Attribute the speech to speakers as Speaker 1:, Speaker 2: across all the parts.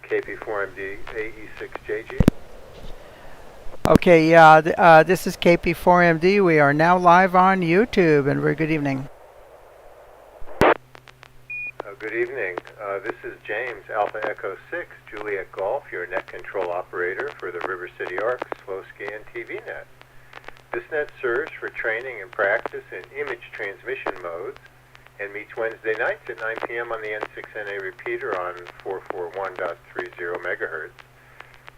Speaker 1: KP4MD AE6JG.
Speaker 2: Okay, yeah, this is KP4MD. We are now live on YouTube, and very good evening.
Speaker 1: Good evening. This is James, Alpha Echo 6, Juliet Golf, your net control operator for the River City Arc Slow Scan TV net. This net serves for training and practice in image transmission modes and meets Wednesday nights at 9 p.m. on the N6NA repeater on 441.30 megahertz.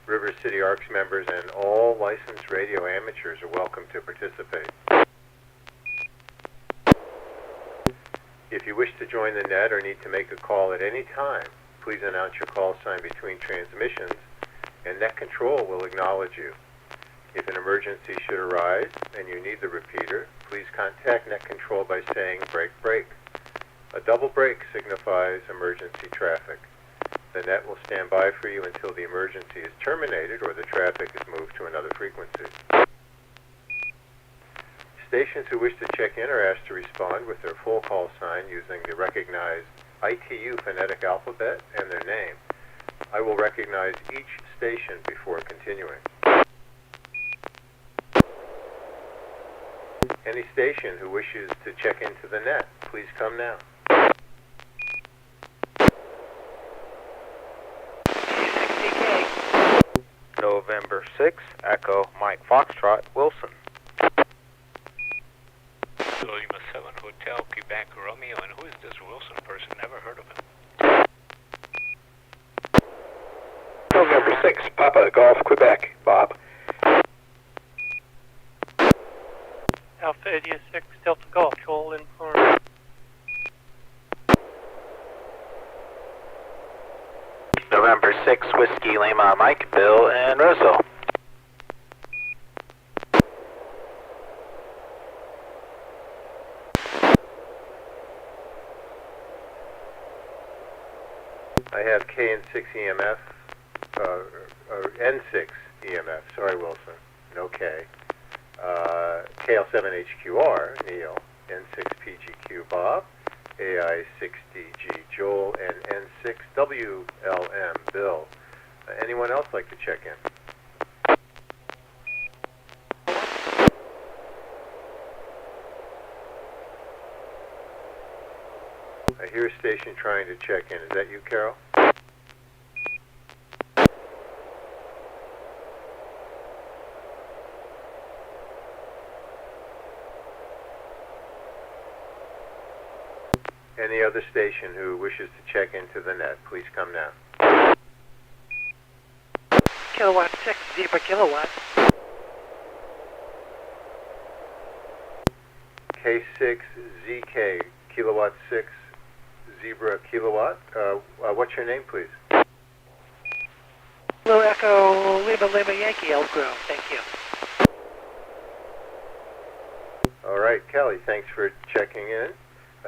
Speaker 1: River City Arcs members and all licensed radio amateurs are welcome to participate. If you wish to join the net or need to make a call at any time, please announce your call sign between transmissions, and net control will acknowledge you. If an emergency should arise and you need the repeater, please contact net control by saying break, break. A double break signifies emergency traffic. The net will stand by for you until the emergency is terminated or the traffic is moved to another frequency. Stations who wish to check in are asked to respond with their full call sign using the recognized ITU phonetic alphabet and their name. I will recognize each station before continuing. Any station who wishes to check into the net, please come now.
Speaker 3: November 6, Echo Mike Foxtrot, Wilson.
Speaker 4: Lima 7 Hotel, Quebec, Romeo, and who is this Wilson person? Never heard of him.
Speaker 5: November 6, Papa Golf, Quebec, Bob.
Speaker 6: Alpha India 6, Delta Golf, Joel in Florida.
Speaker 3: November 6, Whiskey Lima Mike, Bill, and Roseville.
Speaker 1: I have K6 EMF, N6 EMF, sorry Wilson, no K. KL7HQR, Neil, N6PGQ Bob, AI6DG Joel, and N6WLM Bill. Anyone else like to check in? I hear a station trying to check in. Is that you, Carol? Any other station who wishes to check into the net, please come now.
Speaker 6: Kilowatt 6, Zebra Kilowatt.
Speaker 1: K6ZK, Kilowatt 6, Zebra Kilowatt. What's your name, please?
Speaker 6: Blue Echo Lima Lima Yankee, Elk Grove. Thank you.
Speaker 1: All right, Kelly, thanks for checking in.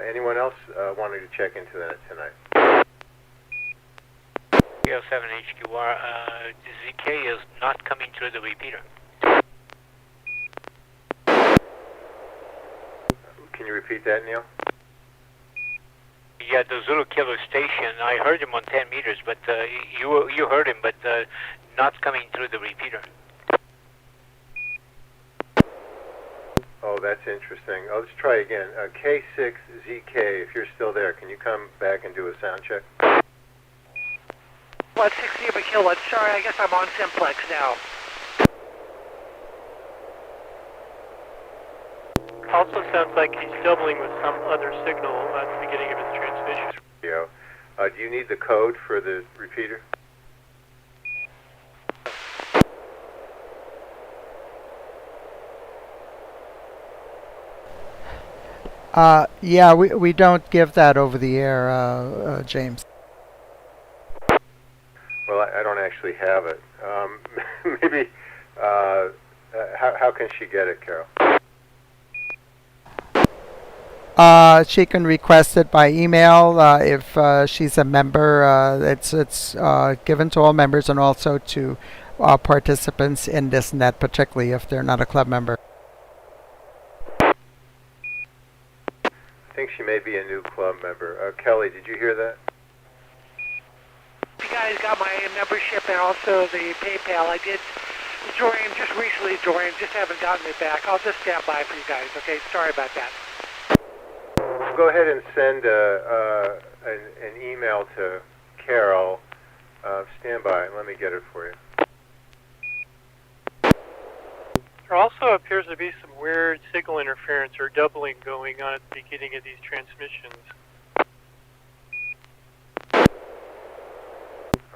Speaker 1: Anyone else wanting to check into that tonight?
Speaker 4: KL7HQR, ZK is not coming through the repeater.
Speaker 1: Can you repeat that, Neil?
Speaker 4: Yeah, the Zulu Kilo station, I heard him on 10 meters, but you heard him, but not coming through the repeater.
Speaker 1: Oh, that's interesting. Let's try again. K6ZK, if you're still there, can you come back and do a sound check?
Speaker 6: What, 6 Zebra Kilowatt? Sorry, I guess I'm on simplex now. Also sounds like he's doubling with some other signal at the beginning of his transmission.
Speaker 1: Do you need the code for the repeater?
Speaker 2: Yeah, we don't give that over the air, James.
Speaker 1: Well, I don't actually have it. Maybe, how can she get it, Carol?
Speaker 2: She can request it by email if she's a member. It's given to all members and also to participants in this net, particularly if they're not a club member.
Speaker 1: I think she may be a new club member. Kelly, did you hear that?
Speaker 6: You
Speaker 7: guys got my membership and also the PayPal. I did join just recently joined, just haven't gotten it back. I'll just stand by for you guys, okay? Sorry about that.
Speaker 1: Go ahead and send an email to Carol. Stand by. Let me get it for you.
Speaker 6: There also appears to be some weird signal interference or doubling going on at the beginning of these transmissions.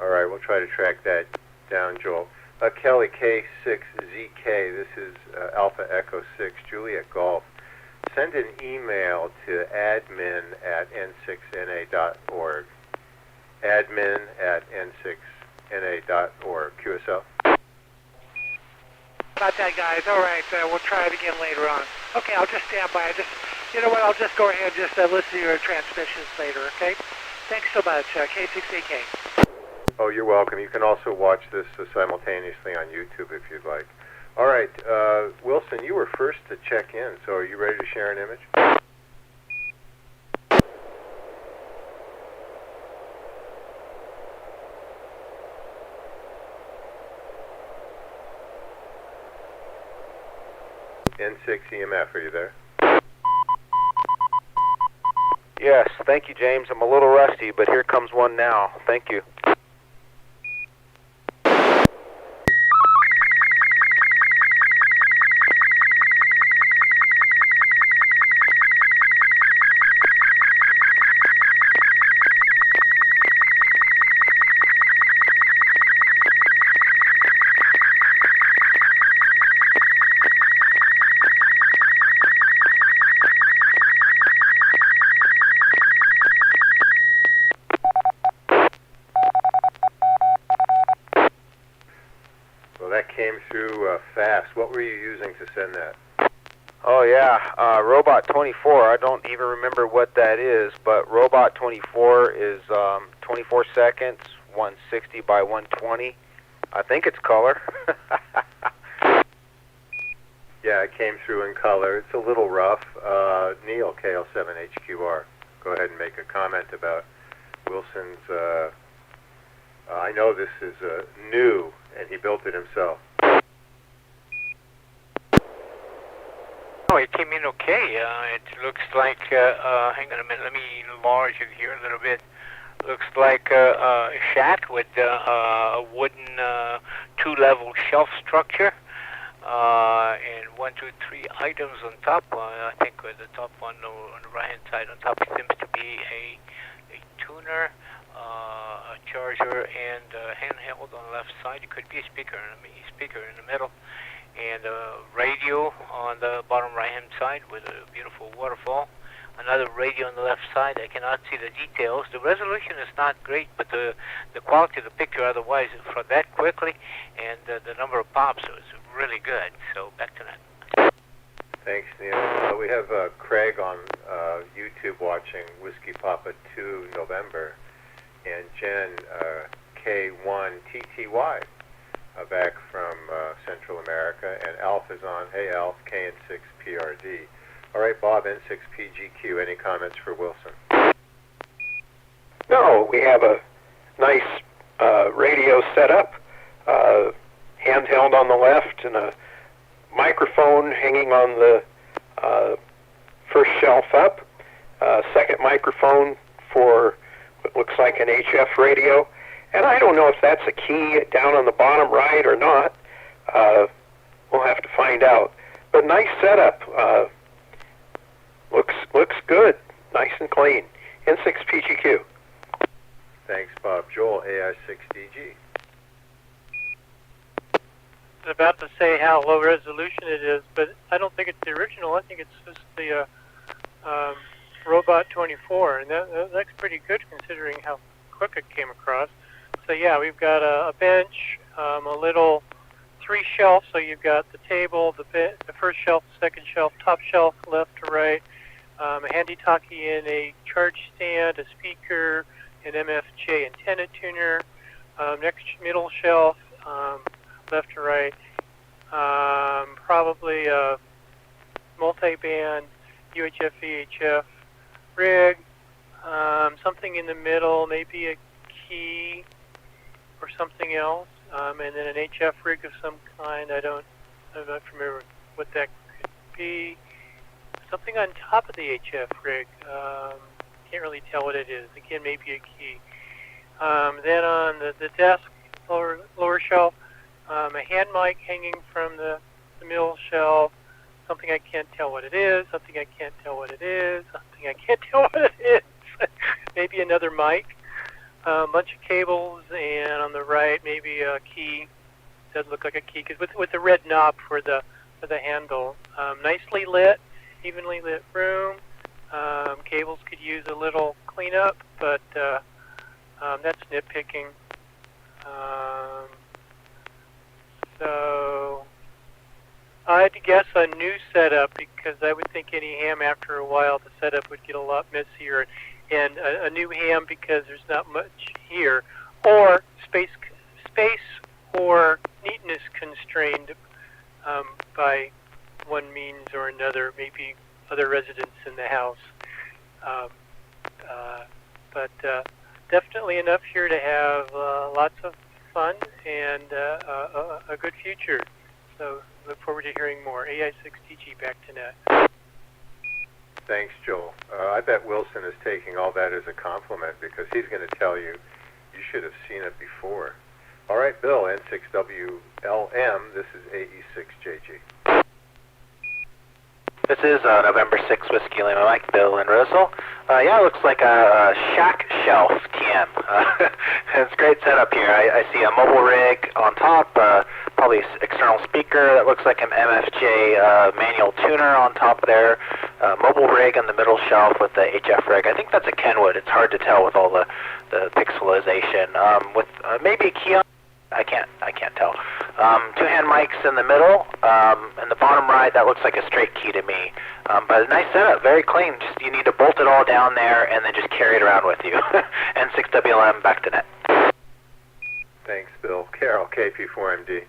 Speaker 1: All right, we'll try to track that down, Joel. Kelly, K6ZK, this is Alpha Echo 6, Juliet Golf. Send an email to admin@n6na.org. admin@n6na.org. QSL.
Speaker 7: About that, guys. All right, we'll try it again later on. Okay, I'll just stand by. You know what? I'll just go ahead and just listen to your transmissions later. Okay. Thanks so much, K6AK.
Speaker 1: Oh, you're welcome. You can also watch this simultaneously on YouTube if you'd like. All right, Wilson, you were first to check in, so are you ready to share an image? N6 EMF, are you there?
Speaker 3: Yes, thank you, James. I'm a little rusty, but here comes one now. Thank you.
Speaker 1: Came through fast. What were you using to send that?
Speaker 3: Oh yeah, Robot 24. I don't even remember what that is, but Robot 24 is 24 seconds, 160 by 120. I think it's color.
Speaker 1: Yeah, it came through in color. It's a little rough. Neil, KL7HQR, go ahead and make a comment about Wilson's. I know this is new, and he built it himself.
Speaker 4: Oh, it came in okay. It looks like, hang on a minute, let me enlarge it here a little bit. Looks like a shack with a wooden two-level shelf structure. And 1, 2, 3 items on top. I think the top one on the right-hand side on top seems to be a tuner, a charger, and a handheld on the left side. It could be a speaker in the middle. And a radio on the bottom right-hand side with a beautiful waterfall. Another radio on the left side. I cannot see the details. The resolution is not great, but the quality of the picture otherwise for that quickly, and the number of pops was really good. So back to that.
Speaker 1: Thanks, Neil. We have Craig on YouTube watching Whiskey Papa 2 November, and Jen K1TTY back from Central America, and Alf is on. Hey, Alf, KN6PRD. All right, Bob, N6PGQ. Any comments for Wilson?
Speaker 5: No, we have a nice radio setup, handheld on the left, and a microphone hanging on the first shelf up, second microphone for what looks like an HF radio, and I don't know if that's a key down on the bottom right or not. We'll have to find out. But nice setup. Looks good. Nice and clean. N6PGQ.
Speaker 1: Thanks, Bob. Joel, AI6DG.
Speaker 6: I was about to say how low resolution it is, but I don't think it's the original. I think it's just the Robot 24, and that looks pretty good considering how quick it came across. So yeah, we've got a bench, a little 3 shelves. So you've got the table, the first shelf, the second shelf, top shelf, left to right, a handy talkie and a charge stand, a speaker, an MFJ antenna tuner, next middle shelf, left to right, probably a multi-band UHF VHF rig, something in the middle, maybe a key, or something else, and then an HF rig of some kind. I'm not familiar with what that could be. Something on top of the HF rig. Can't really tell what it is. Again, maybe a key. Then on the desk, lower shelf, a hand mic hanging from the middle shelf. Something I can't tell what it is. Something I can't tell what it is. Something I can't tell what it is. Maybe another mic. A bunch of cables, and on the right, maybe a key. Does look like a key, because with the red knob for the handle. Nicely lit, evenly lit room. Cables could use a little cleanup, but that's nitpicking. So I had to guess a new setup, because I would think any ham after a while the setup would get a lot messier, and a new ham because there's not much here, or space or neatness constrained by one means or another, maybe other residents in the house. But definitely enough here to have lots of fun and a good future. So look forward to hearing more. AI6TG, back to net.
Speaker 1: Thanks, Joel. I bet Wilson is taking all that as a compliment, because he's going to tell you should have seen it before. All right, Bill, N6WLM, this is AE6JG.
Speaker 8: This is November 6 Whiskey Lima Mike, Bill and Russell. Yeah, it looks like a shack shelf TM. It's a great setup here. I see a mobile rig on top, probably external speaker that looks like an MFJ manual tuner on top there. Mobile rig on the middle shelf with the HF rig. I think that's a Kenwood. It's hard to tell with all the pixelization. With maybe a key on. I can't tell. Two hand mics in the middle, and the bottom right, that looks like a straight key to me. But a nice setup, very clean. Just you need to bolt it all down there and then just carry it around with you. N6WLM, back to net.
Speaker 1: Thanks, Bill. Carol, KP4MD.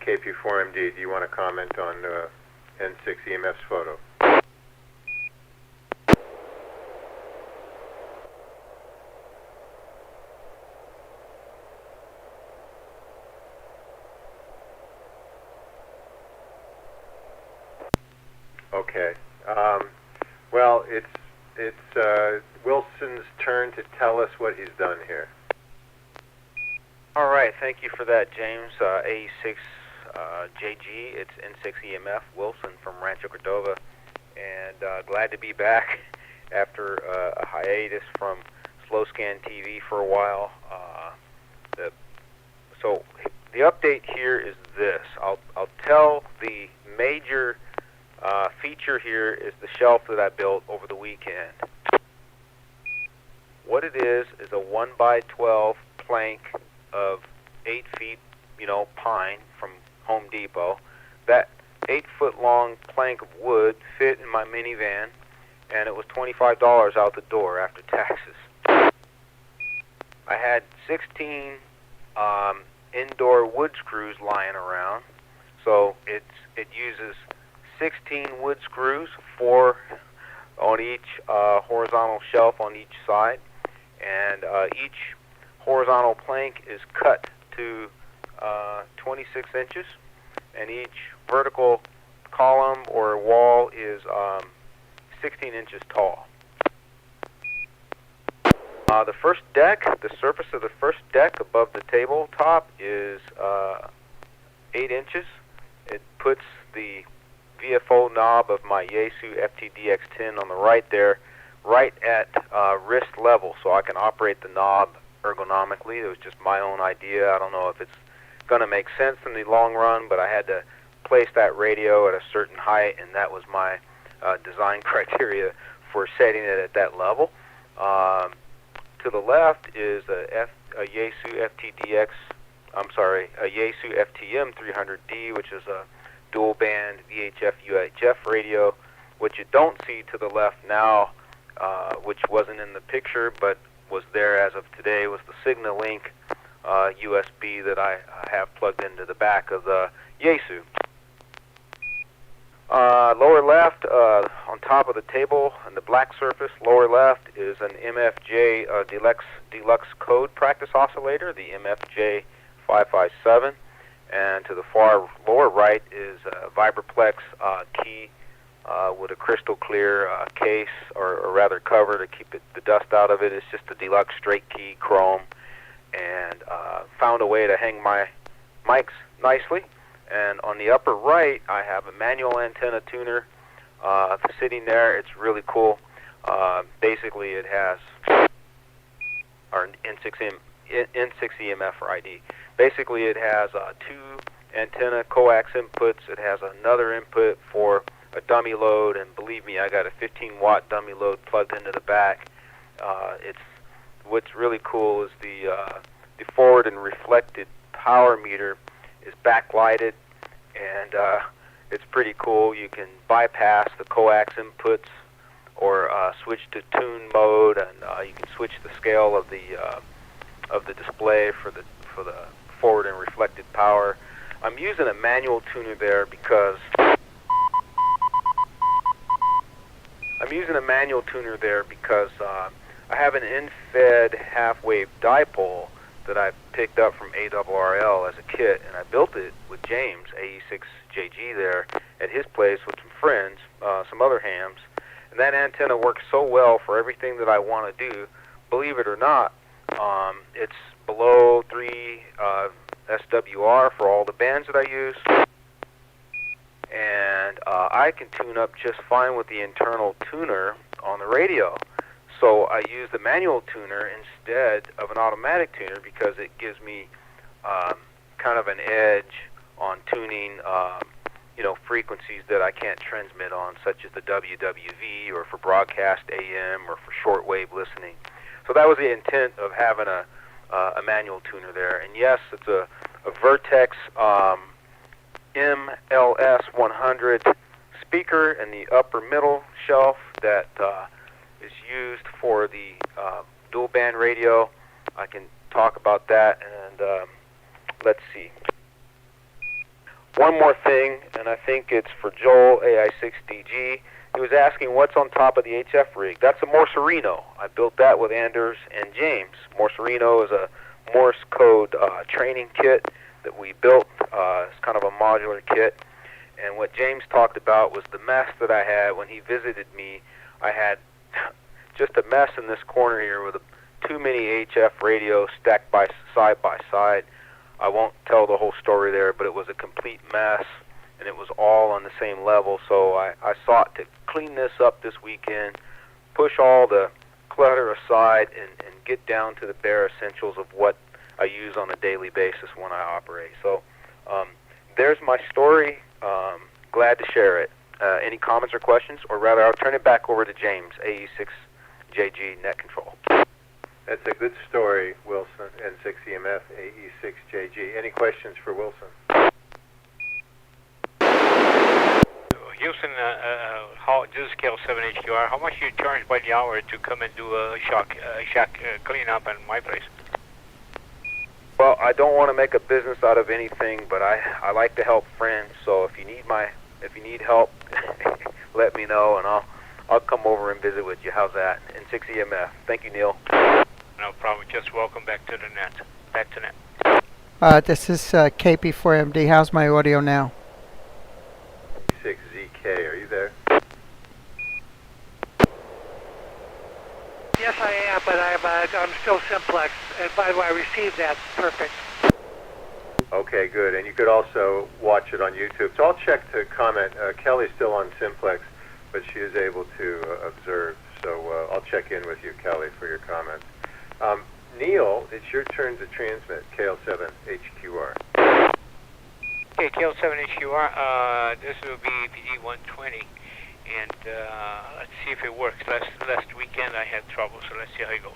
Speaker 1: KP4MD, do you want to comment on N6 EMF's photo? Okay. Well, it's Wilson's turn to tell us what he's done here.
Speaker 3: All right, thank you for that, James. AE6 JG, it's N6 EMF, Wilson from Rancho Cordova, and glad to be back after a hiatus from Slow Scan TV for a while. So the update here is this. I'll tell the major feature here is the shelf that I built over the weekend. What it is a 1x12 plank of 8 feet, pine from Home Depot. That 8-foot long plank of wood fit in my minivan, and it was $25 out the door after taxes. I had 16 indoor wood screws lying around, so it uses 16 wood screws, 4 on each horizontal shelf on each side, and each horizontal plank is cut to 26 inches, and each vertical column or wall is 16 inches tall. The first deck, the surface of the first deck above the tabletop is 8 inches. It puts the VFO knob of my Yaesu FTDX10 on the right there, right at wrist level, so I can operate the knob ergonomically. It was just my own idea. I don't know if it's going to make sense in the long run, but I had to place that radio at a certain height, and that was my design criteria for setting it at that level. To the left is a Yaesu FTM 300D, which is a dual band VHF UHF radio. What you don't see to the left now, which wasn't in the picture but was there as of today, was the SignaLink USB that I have plugged into the back of the Yaesu. Lower left, on top of the table, on the black surface, lower left is an MFJ Deluxe Code Practice Oscillator, the MFJ 557. And to the far lower right is a Vibraplex key with a crystal clear case, or rather cover to keep the dust out of it. It's just a deluxe straight key chrome, and found a way to hang my mics nicely. And on the upper right, I have a manual antenna tuner sitting there. It's really cool. Basically, it has our N6EMF for ID. Basically, it has two antenna coax inputs. It has another input for a dummy load, and believe me, I got a 15-watt dummy load plugged into the back. What's really cool is the forward and reflected power meter is backlighted, and it's pretty cool. You can bypass the coax inputs or switch to tune mode, and you can switch the scale of the display for the forward and reflected power. I'm using a manual tuner there because I have an in-fed half-wave dipole that I picked up from ARRL as a kit, and I built it with James, AE6JG, there at his place with some friends, some other hams. And that antenna works so well for everything that I want to do. Believe it or not, it's below 3 SWR for all the bands that I use. And I can tune up just fine with the internal tuner on the radio. So I use the manual tuner instead of an automatic tuner because it gives me kind of an edge on tuning, frequencies that I can't transmit on, such as the WWV or for broadcast AM or for shortwave listening. So that was the intent of having a manual tuner there. And yes, it's a Vertex MLS 100 speaker in the upper middle shelf that is used for the dual band radio. I can talk about that, and let's see. One more thing, and I think it's for Joel, AI6DG. He was asking what's on top of the HF rig. That's a Morserino. I built that with Anders and James. Morserino is a Morse code training kit that we built. It's kind of a modular kit. And what James talked about was the mess that I had when he visited me. I had just a mess in this corner here with too many HF radios stacked side by side. I won't tell the whole story there, but it was a complete mess, and it was all on the same level. So I sought to clean this up this weekend, push all the clutter aside, and get down to the bare essentials of what I use on a daily basis when I operate. So there's my story. Glad to share it. Any comments or questions? Or rather, I'll turn it back over to James, AE6JG Net Control.
Speaker 1: That's a good story, Wilson, N6EMF, AE6JG. Any questions for Wilson?
Speaker 4: Houston, this is KL7HQR. How much do you charge by the hour to come and do a shack cleanup in my place?
Speaker 3: Well, I don't want to make a business out of anything, but I like to help friends. So if you need help, let me know, and I'll come over and visit with you. How's that? N6EMF. Thank you, Neil.
Speaker 4: No problem. Just welcome back to the net. Back to net.
Speaker 2: This is KP4MD. How's my audio now?
Speaker 1: 6ZK, are you there?
Speaker 7: Yes, I am, but I'm still simplex. And by the way, I received that. Perfect.
Speaker 1: Okay, good. And you could also watch it on YouTube. So I'll check to comment. Kelly's still on simplex, but she is able to observe. So I'll check in with you, Kelly, for your comments. Neil, it's your turn to transmit KL7HQR.
Speaker 4: Okay, KL7HQR, this will be PD120, and let's see if it works. Last weekend I had trouble, so let's see how it goes.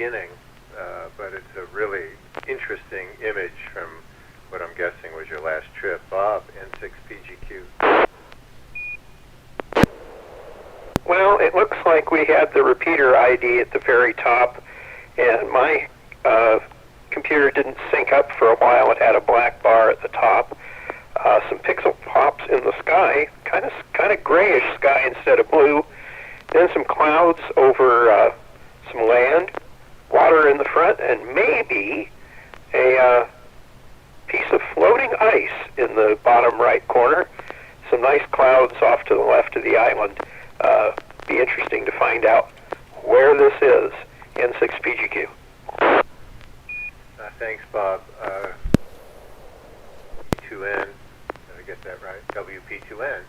Speaker 1: beginning, but it's a really interesting image from what I'm guessing was your last trip. Bob, N6PGQ.
Speaker 5: Well, it looks like we had the repeater ID at the very top, and my computer didn't sync up for a while. It had a black bar at the top. Some pixel pops in the sky, kind of grayish sky instead of blue. Then some clouds over some land, water in the front, and maybe a piece of floating ice in the bottom right corner. Some nice clouds off to the left of the island. Be interesting to find out where this is. N6PGQ.
Speaker 1: Thanks, Bob. P2N, did I get that right? WP2N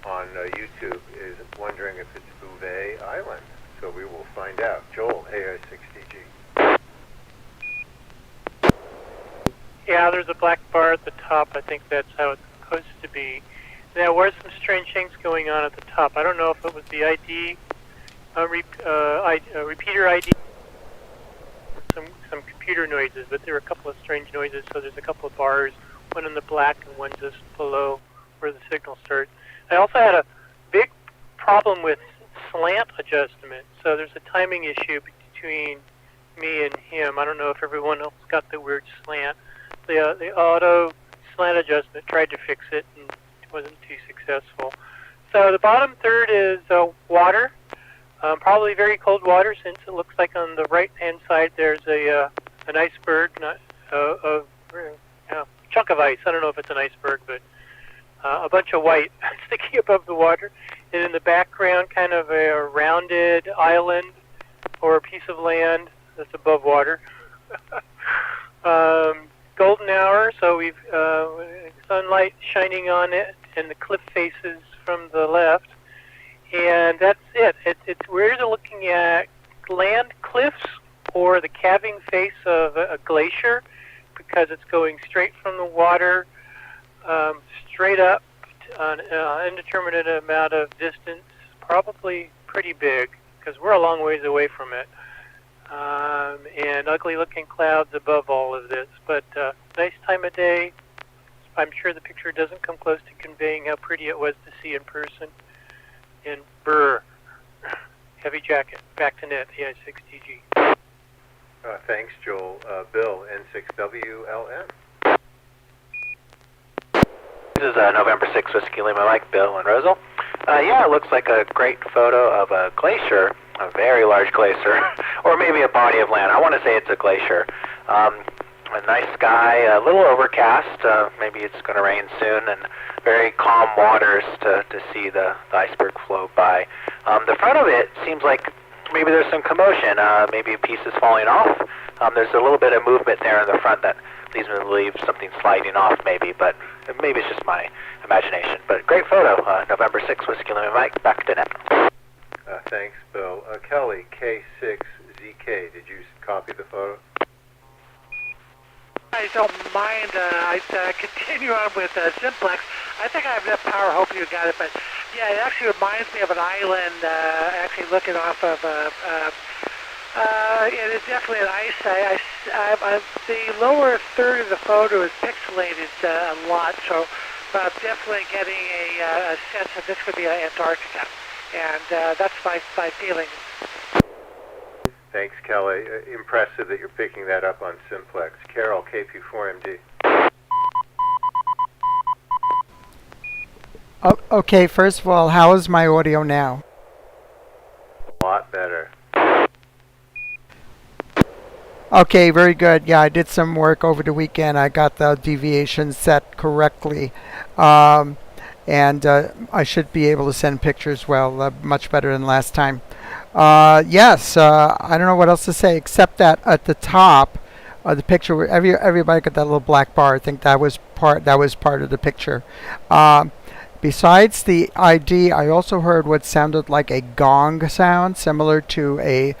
Speaker 1: on YouTube is wondering if it's Bouvet Island. So we will find out. Joel, AI6DG.
Speaker 6: Yeah, there's a black bar at the top. I think that's how it's supposed to be. There were some strange things going on at the top. I don't know if it was the ID, repeater ID, some computer noises, but there were a couple of strange noises. So there's a couple of bars, one in the black and one just below where the signal starts. I also had a big problem with slant adjustment. So there's a timing issue between me and him. I don't know if everyone else got the weird slant. The auto slant adjustment tried to fix it and wasn't too successful. So the bottom third is water, probably very cold water, since it looks like on the right-hand side there's an iceberg, a chunk of ice. I don't know if it's an iceberg, but a bunch of white sticking above the water. And in the background, kind of a rounded island or a piece of land that's above water. Golden hour, so we've sunlight shining on it, and the cliff faces from the left, and that's it. We're either looking at land cliffs or the calving face of a glacier, because it's going straight from the water, straight up an indeterminate amount of distance, probably pretty big, because we're a long ways away from it. And ugly-looking clouds above all of this, but nice time of day. I'm sure the picture doesn't come close to conveying how pretty it was to see in person. And brr, heavy jacket. Back to net, AI6DG.
Speaker 1: Thanks, Joel. Bill, N6WLN.
Speaker 8: This is November 6 Whiskey Lima Mike, Bill, and Rosal. Yeah, it looks like a great photo of a glacier, a very large glacier, or maybe a body of land. I want to say it's a glacier. A nice sky, a little overcast. Maybe it's going to rain soon, and very calm waters to see the iceberg flow by. The front of it seems like maybe there's some commotion. Maybe a piece is falling off. There's a little bit of movement there in the front that leads me to believe something sliding off maybe, but maybe it's just my imagination. But great photo. November 6 Whiskey Lima Mike, back to net.
Speaker 1: Thanks, Bill. Kelly, K6ZK, did you copy the photo?
Speaker 7: I don't mind. I'd continue on with Simplex. I think I have enough power. Hope you got it. But yeah, it actually reminds me of an island. Actually, looking off of. It is definitely an ice. The lower third of the photo is pixelated a lot, so I'm definitely getting a sense that this could be Antarctica, and that's my feeling.
Speaker 1: Thanks, Kelly. Impressive that you're picking that up on Simplex. Carol, KP4MD.
Speaker 2: Okay, first of all, how is my audio now?
Speaker 1: A lot better.
Speaker 2: Okay, very good. Yeah, I did some work over the weekend. I got the deviation set correctly. And I should be able to send pictures much better than last time. Yes, I don't know what else to say except that at the top of the picture, where everybody got that little black bar. I think that was part of the picture. Besides the ID, I also heard what sounded like a gong sound, similar to a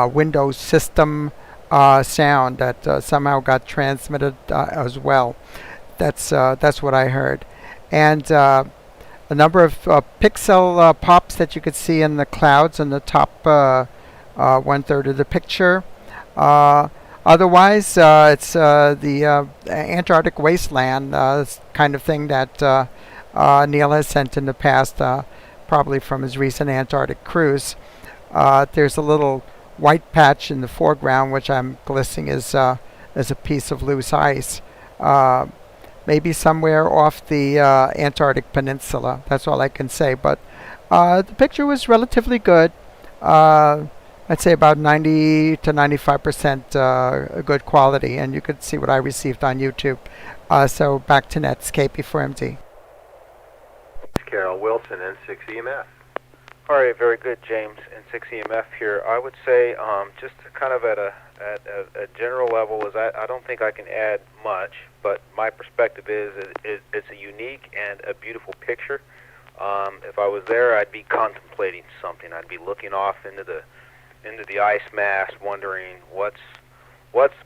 Speaker 2: Windows system sound that somehow got transmitted as well. That's what I heard. And a number of pixel pops that you could see in the clouds in the top 1/3 of the picture. Otherwise, it's the Antarctic wasteland kind of thing that Neil has sent in the past, probably from his recent Antarctic cruise. There's a little white patch in the foreground, which I'm guessing is a piece of loose ice. Maybe somewhere off the Antarctic Peninsula. That's all I can say. But the picture was relatively good. I'd say about 90 to 95% good quality, and you could see what I received on YouTube. So back to Netscape for MD.
Speaker 1: Carol Wilson, N6EMF.
Speaker 3: All right, very good, James. N6EMF here. I would say, just kind of at a general level, is I don't think I can add much, but my perspective is it's a unique and a beautiful picture. If I was there, I'd be contemplating something. I'd be looking off into the ice mass, wondering what's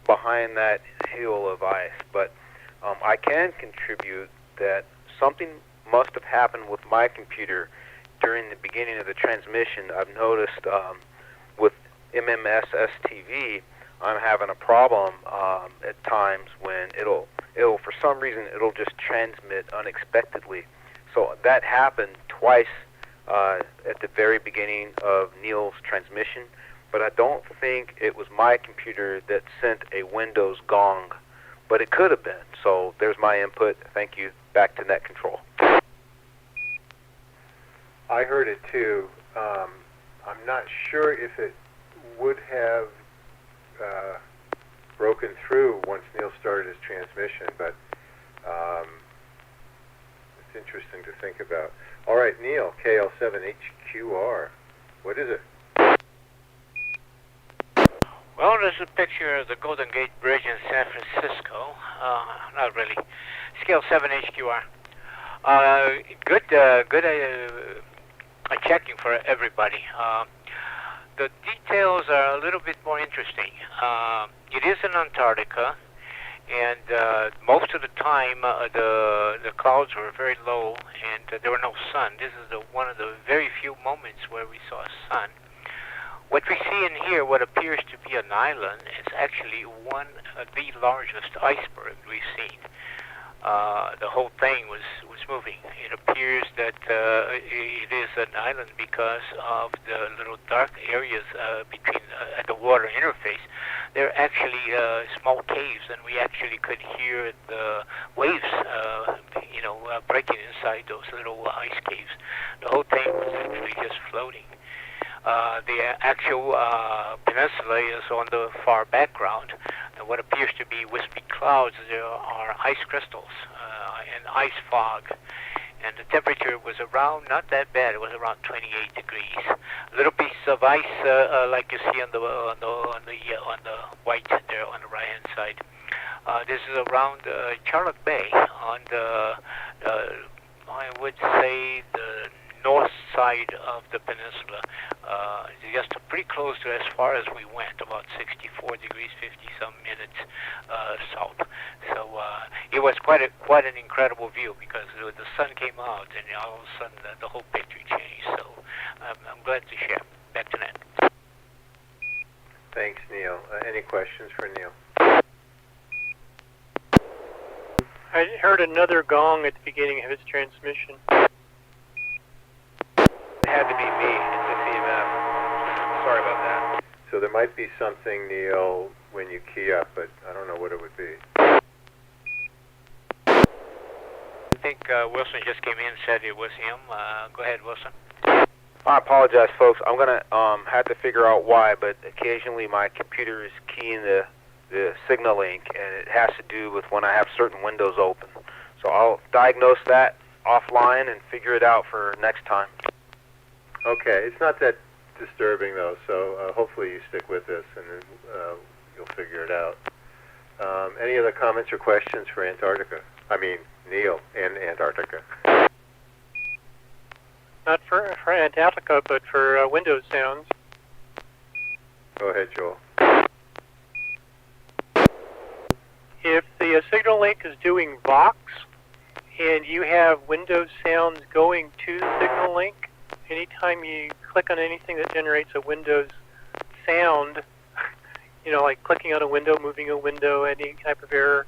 Speaker 3: behind that hill of ice. But I can contribute that something must have happened with my computer during the beginning of the transmission. I've noticed with NSNA SSTV, I'm having a problem at times when it'll for some reason it'll just transmit unexpectedly. So that happened twice at the very beginning of Neil's transmission, but I don't think it was my computer that sent a Windows gong, but it could have been. So there's my input. Thank you. Back to net control.
Speaker 1: I heard it too. I'm not sure if it would have broken through once Neil started his transmission, but it's interesting to think about. All right, Neil, KL7HQR. What is it?
Speaker 4: Well, there's a picture of the Golden Gate Bridge in San Francisco. Not really. Scale 7 HQR. Good checking for everybody. The details are a little bit more interesting. It is in Antarctica, and most of the time the clouds were very low, and there were no sun. This is one of the very few moments where we saw sun. What we see in here, what appears to be an island, is actually the largest iceberg we've seen. The whole thing was moving. It appears that it is an island because of the little dark areas between at the water interface. They're actually small caves, and we actually could hear the waves, breaking inside those little ice caves. The whole thing was actually just floating. The actual peninsula is on the far background, and what appears to be wispy clouds, there are ice crystals and ice fog, and the temperature was around, not that bad, it was around 28 degrees. A little piece of ice, like you see on the white there on the right hand side. This is around Charlotte Bay on the I would say the north side of the peninsula, just pretty close to as far as we went, about 64 degrees, 50-some minutes south. So it was quite an incredible view, because the sun came out and all of a sudden the whole picture changed. So I'm glad to share. Back to Ned.
Speaker 1: Thanks, Neil. Any questions for Neil?
Speaker 6: I heard another gong at the beginning of his transmission.
Speaker 3: It had to be me. It's a CMF. Sorry about that.
Speaker 1: So there might be something, Neil, when you key up, but I don't know what it would be.
Speaker 4: I think Wilson just came in and said it was him. Go ahead, Wilson.
Speaker 3: I apologize, folks. I'm gonna have to figure out why, but occasionally my computer is keying the signal link, and it has to do with when I have certain windows open. So I'll diagnose that offline and figure it out for next time.
Speaker 1: Okay, it's not that disturbing though, so hopefully you stick with this and then you'll figure it out. Any other comments or questions for Antarctica? I mean, Neil and Antarctica.
Speaker 6: Not for Antarctica, but for Windows sounds.
Speaker 1: Go ahead, Joel.
Speaker 6: If the signal link is doing Vox, and you have Windows sounds going to the signal link, anytime you click on anything that generates a Windows sound, like clicking on a window, moving a window, any type of error,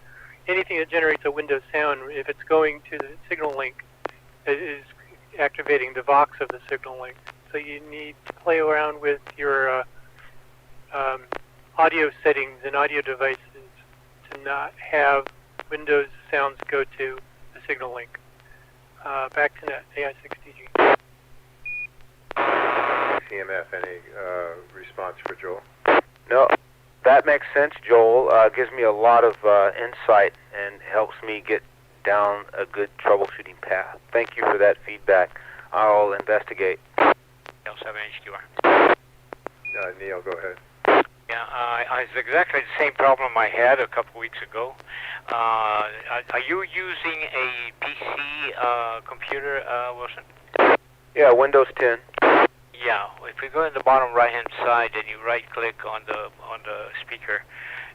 Speaker 6: anything that generates a window sound, if it's going to the signal link, it is activating the Vox of the signal link. So you need to play around with your audio settings and audio devices to not have Windows sounds go to the signal link. Back to net, AI6DG.
Speaker 1: CMF, any response for Joel?
Speaker 3: No, that makes sense, Joel. Gives me a lot of insight and helps me get down a good troubleshooting path. Thank you for that feedback. I'll investigate.
Speaker 4: L7HQR.
Speaker 1: Neil, go ahead.
Speaker 4: Yeah, it's exactly the same problem I had a couple weeks ago. Are you using a PC computer, Wilson?
Speaker 3: Yeah, Windows 10.
Speaker 4: Yeah, if you go in the bottom right-hand side and you right-click on the speaker,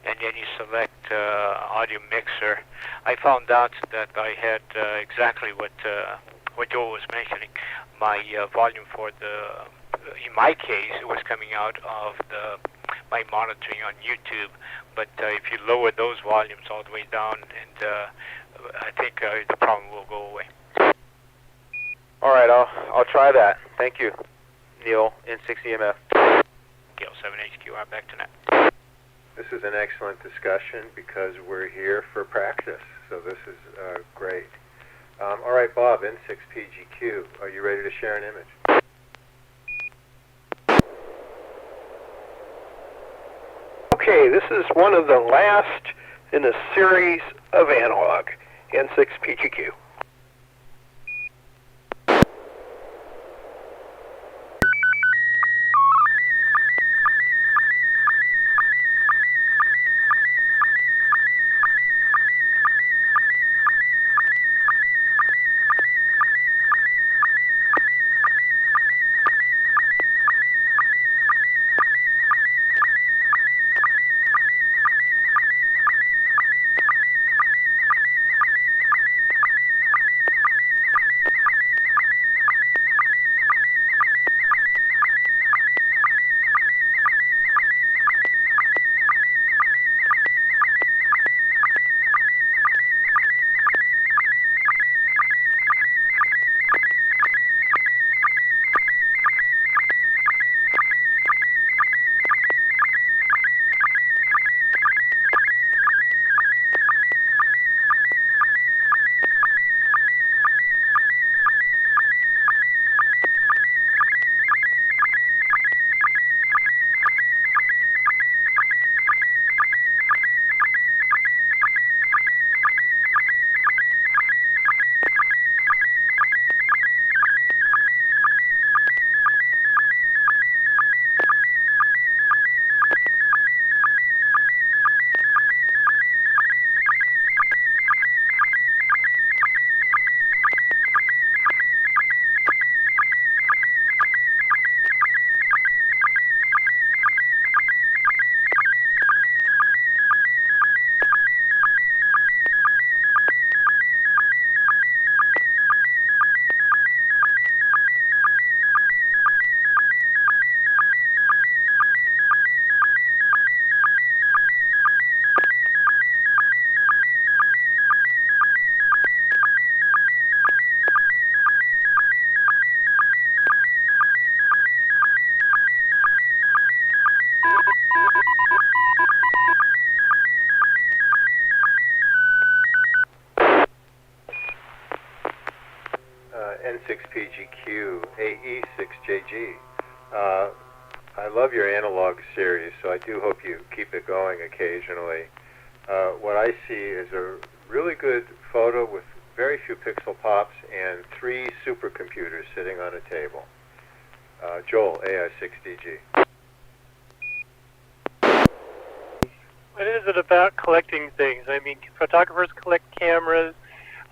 Speaker 4: and then you select audio mixer, I found out that I had exactly what Joel was mentioning. My volume for in my case, it was coming out of my monitoring on YouTube. But if you lower those volumes all the way down, and I think the problem will go away.
Speaker 3: All right, I'll try that. Thank you, Neil, N6EMF.
Speaker 4: L7HQR, back to net.
Speaker 1: This is an excellent discussion because we're here for practice, so this is great. All right, Bob, N6PGQ, are you ready to share an image?
Speaker 5: Okay, this is one of the last in a series of analog, N6PGQ.
Speaker 1: N6PGQ AE6JG. I love your analog series, so I do hope you keep it going occasionally. What I see is a really good photo with very few pixel pops and 3 supercomputers sitting on a table. Joel, AI6DG.
Speaker 6: What is it about collecting things? I mean, photographers collect cameras.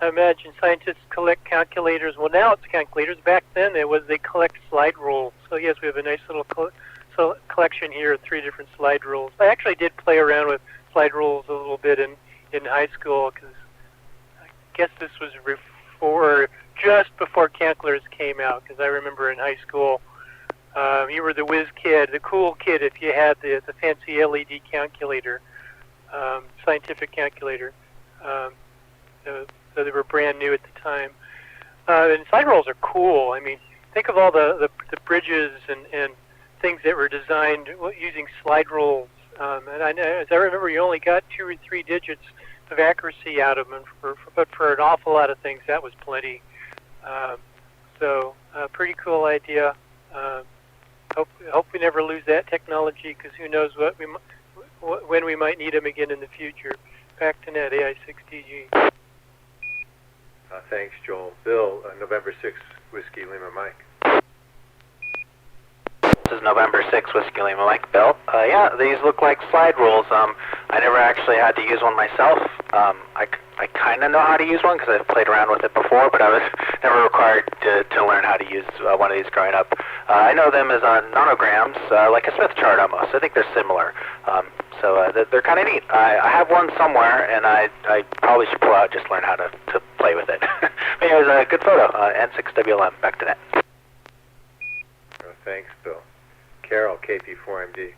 Speaker 6: I imagine scientists collect calculators. Well, now it's calculators. Back then, they collect slide rules. So yes, we have a nice little collection here of 3 different slide rules. I actually did play around with slide rules a little bit in high school because I guess this was just before calculators came out. Because I remember in high school, You were the whiz kid, the cool kid if you had the fancy LED calculator, scientific calculator. So they were brand new at the time. And slide rules are cool. I mean, think of all the bridges and things that were designed using slide rules. And as I remember, you only got 2 or 3 digits of accuracy out of them, but for an awful lot of things, that was plenty. So, pretty cool idea. Hope we never lose that technology, because who knows when we might need them again in the future. Back to net, AI6DG.
Speaker 1: Thanks, Joel. Bill, November 6th, Whiskey Lima Mike.
Speaker 8: This is November 6th, Whiskey Lima Mike. Bill. Yeah, these look like slide rules. I never actually had to use one myself. I kind of know how to use one because I've played around with it before, but I was never required to learn how to use one of these growing up. I know them as nonograms, like a Smith chart almost. I think they're similar. So they're kind of neat. I have one somewhere, and I probably should pull out just learn how to play with it. But it was a good photo. N6WLM, back to net.
Speaker 1: Thanks, Bill. Carol, KP4MD.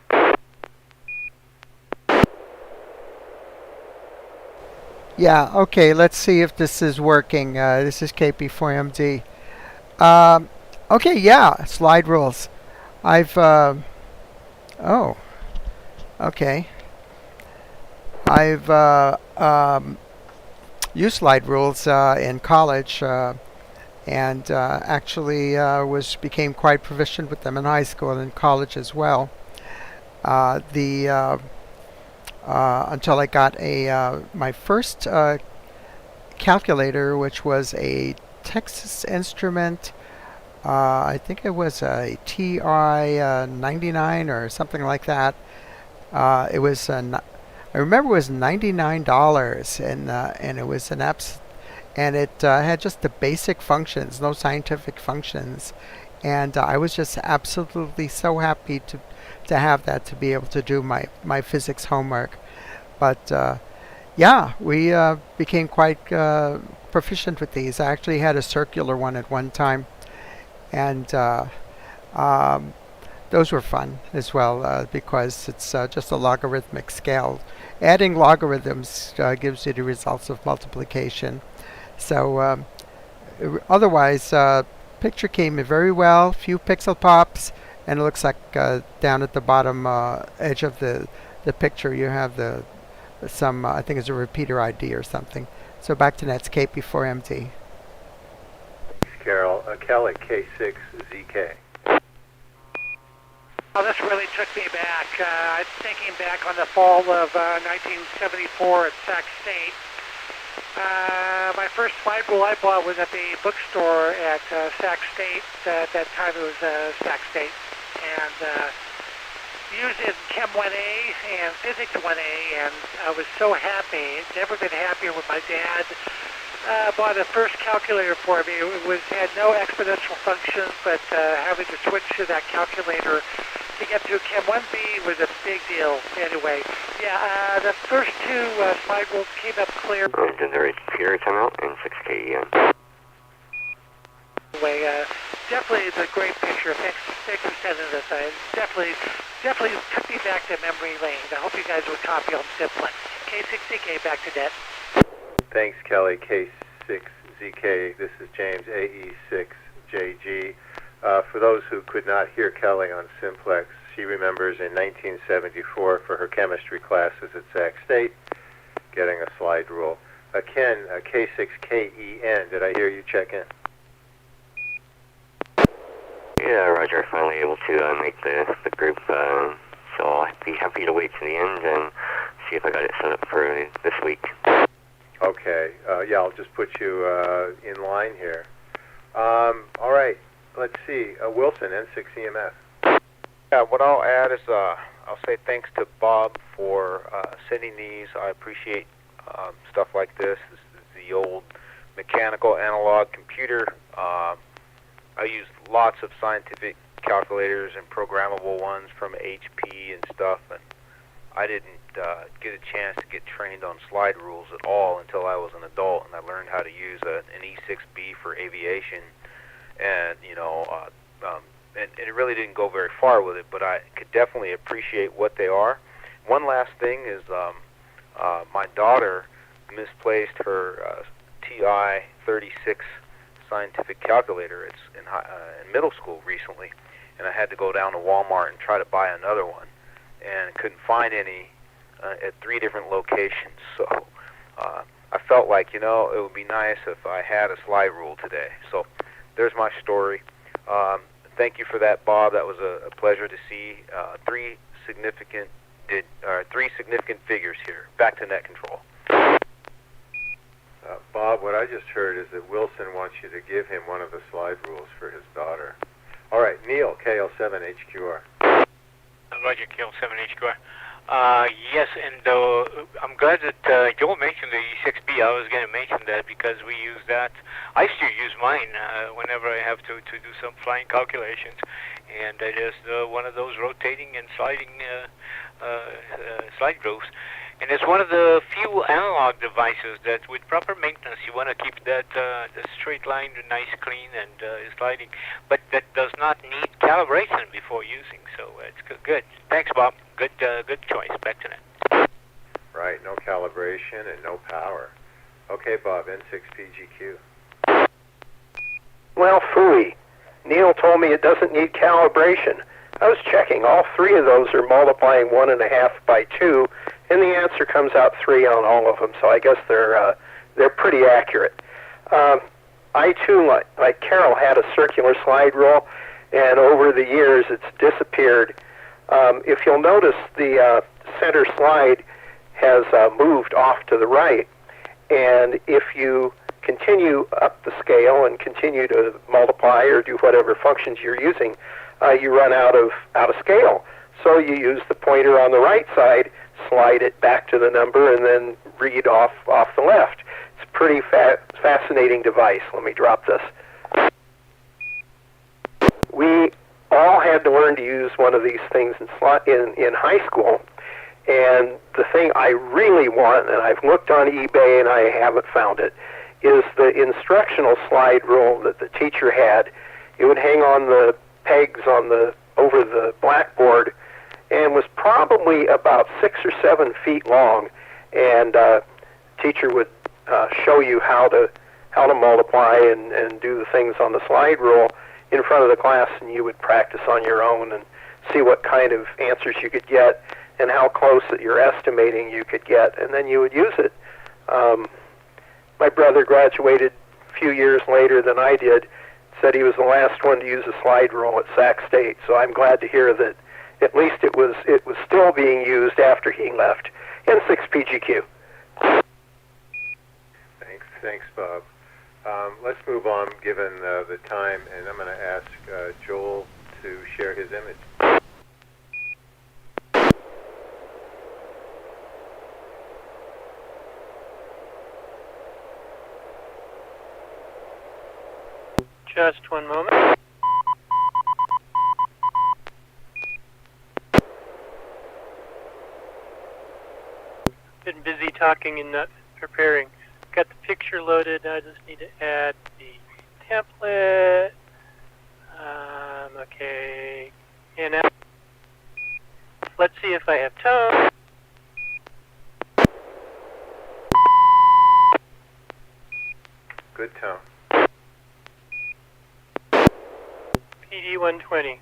Speaker 2: Yeah, okay, let's see if this is working. This is KP4MD. Okay, yeah, slide rules. Oh, okay. I've used slide rules in college, and actually became quite proficient with them in high school and in college as well. Until I got my first calculator, which was a Texas Instrument. I think it was a TI 99 or something like that. It was I remember it was $99, and it was an and it had just the basic functions, no scientific functions, and I was just absolutely so happy to have that, to be able to do my physics homework. But yeah, we became quite proficient with these. I actually had a circular one at one time, and those were fun as well, because it's just a logarithmic scale. Adding logarithms gives you the results of multiplication. So otherwise, picture came in very well, few pixel pops, and it looks like down at the bottom edge of the picture you have some I think it's a repeater ID or something. So back to nets, KP4MD.
Speaker 1: Thanks, Carol. Kelly, K6ZK.
Speaker 7: Oh, this really took me back. I'm thinking back on the fall of 1974 at Sac State. My first slide rule I bought was at the bookstore at Sac State. At that time it was Sac State. And used it in Chem 1A and Physics 1A, and I was so happy. Never been happier when my dad bought the first calculator for me. It had no exponential functions, but having to switch to that calculator to get through Chem 1B was a big deal. Anyway, yeah, the first 2 slide rules came up clear.
Speaker 9: Generated computer timeout and 6KEN.
Speaker 7: Anyway, definitely the great picture. Thanks for sending this. Definitely took me back to memory lane. I hope you guys would copy on Simplex. K6ZK, back to net.
Speaker 1: Thanks, Kelly, K6ZK. This is James, AE6JG. For those who could not hear Kelly on Simplex, she remembers in 1974 for her chemistry classes at Sac State, getting a slide rule. Ken, K6KEN, did I hear you check in?
Speaker 9: Yeah, Roger, finally able to make the group, so I'll be happy to wait to the end and see if I got it set up for this week.
Speaker 1: Okay, yeah, I'll just put you in line here. All right, let's see. Wilson, N6EMF.
Speaker 3: Yeah, what I'll add is I'll say thanks to Bob for sending these. I appreciate stuff like this. This is the old mechanical analog computer. I used lots of scientific calculators and programmable ones from HP and stuff, and I didn't get a chance to get trained on slide rules at all until I was an adult, and I learned how to use an E6B for aviation, and and it really didn't go very far with it, but I could definitely appreciate what they are. One last thing is my daughter misplaced her TI-36 scientific calculator. It's in middle school recently, and I had to go down to Walmart and try to buy another one, and couldn't find any at 3 different locations. So I felt like, it would be nice if I had a slide rule today. So there's my story. Thank you for that, Bob. That was a pleasure to see 3 significant figures here. Back to net control.
Speaker 1: Bob, what I just heard is that Wilson wants you to give him one of the slide rules for his daughter. All right, Neil, KL7HQR.
Speaker 4: Roger, KL7HQR. Yes, and I'm glad that Joel mentioned the E6B. I was going to mention that because we use that. I still use mine whenever I have to do some flying calculations, and it is one of those rotating and sliding slide grooves. And it's one of the few analog devices that, with proper maintenance, you want to keep that the straight line nice, clean, and sliding. But that does not need calibration before using. So it's good. Thanks, Bob. Good choice. Back to net.
Speaker 1: Right, no calibration and no power. Okay, Bob, N6PGQ.
Speaker 5: Well, phooey. Neil told me it doesn't need calibration. I was checking. All 3 of those are multiplying 1.5 by 2, and the answer comes out 3 on all of them. So I guess they're pretty accurate. I too, like Carol, had a circular slide rule, and over the years it's disappeared. If you'll notice, the center slide has moved off to the right, and if you continue up the scale and continue to multiply or do whatever functions you're using, you run out of scale. So you use the pointer on the right side, slide it back to the number, and then read off the left. It's a pretty fascinating device. Let me drop this. We all had to learn to use one of these things in high school, and the thing I really want, and I've looked on eBay and I haven't found it, is the instructional slide rule that the teacher had. It would hang on the pegs over the blackboard, and was probably about 6 or 7 feet long. And teacher would show you how to multiply and do the things on the slide rule in front of the class, and you would practice on your own and see what kind of answers you could get and how close that you're estimating you could get, and then you would use it. My brother graduated a few years later than I did, said he was the last one to use a slide rule at Sac State, so I'm glad to hear that at least it was still being used after he left. N6PGQ.
Speaker 1: Thanks, Bob. Let's move on, given the time, and I'm going to ask Joel to share his image.
Speaker 6: Just one moment. Been busy talking and not preparing. Got the picture loaded. I just need to add the template. Okay. And now, let's see if I have tone.
Speaker 1: Good tone.
Speaker 6: PD 120.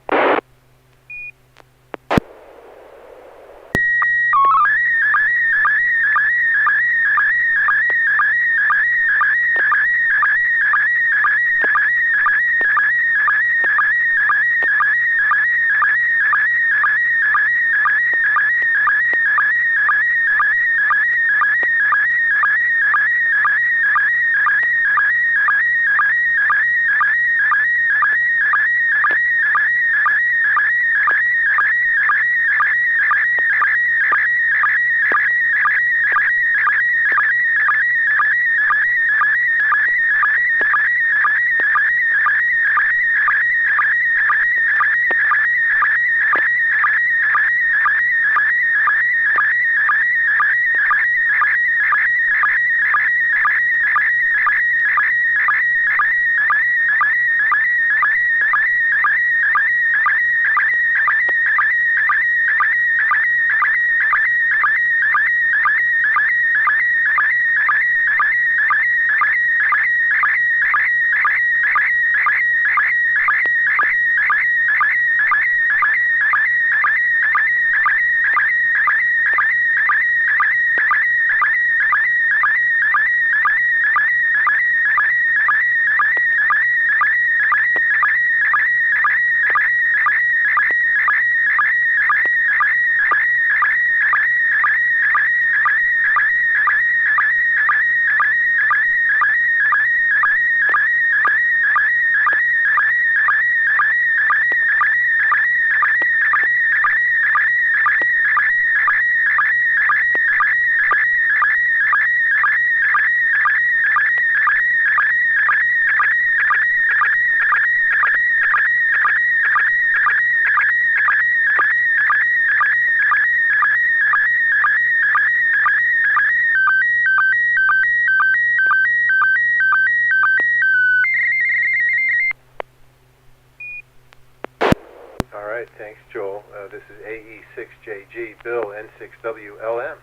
Speaker 1: right, thanks, Joel. This is AE6JG, Bill, N6WLM.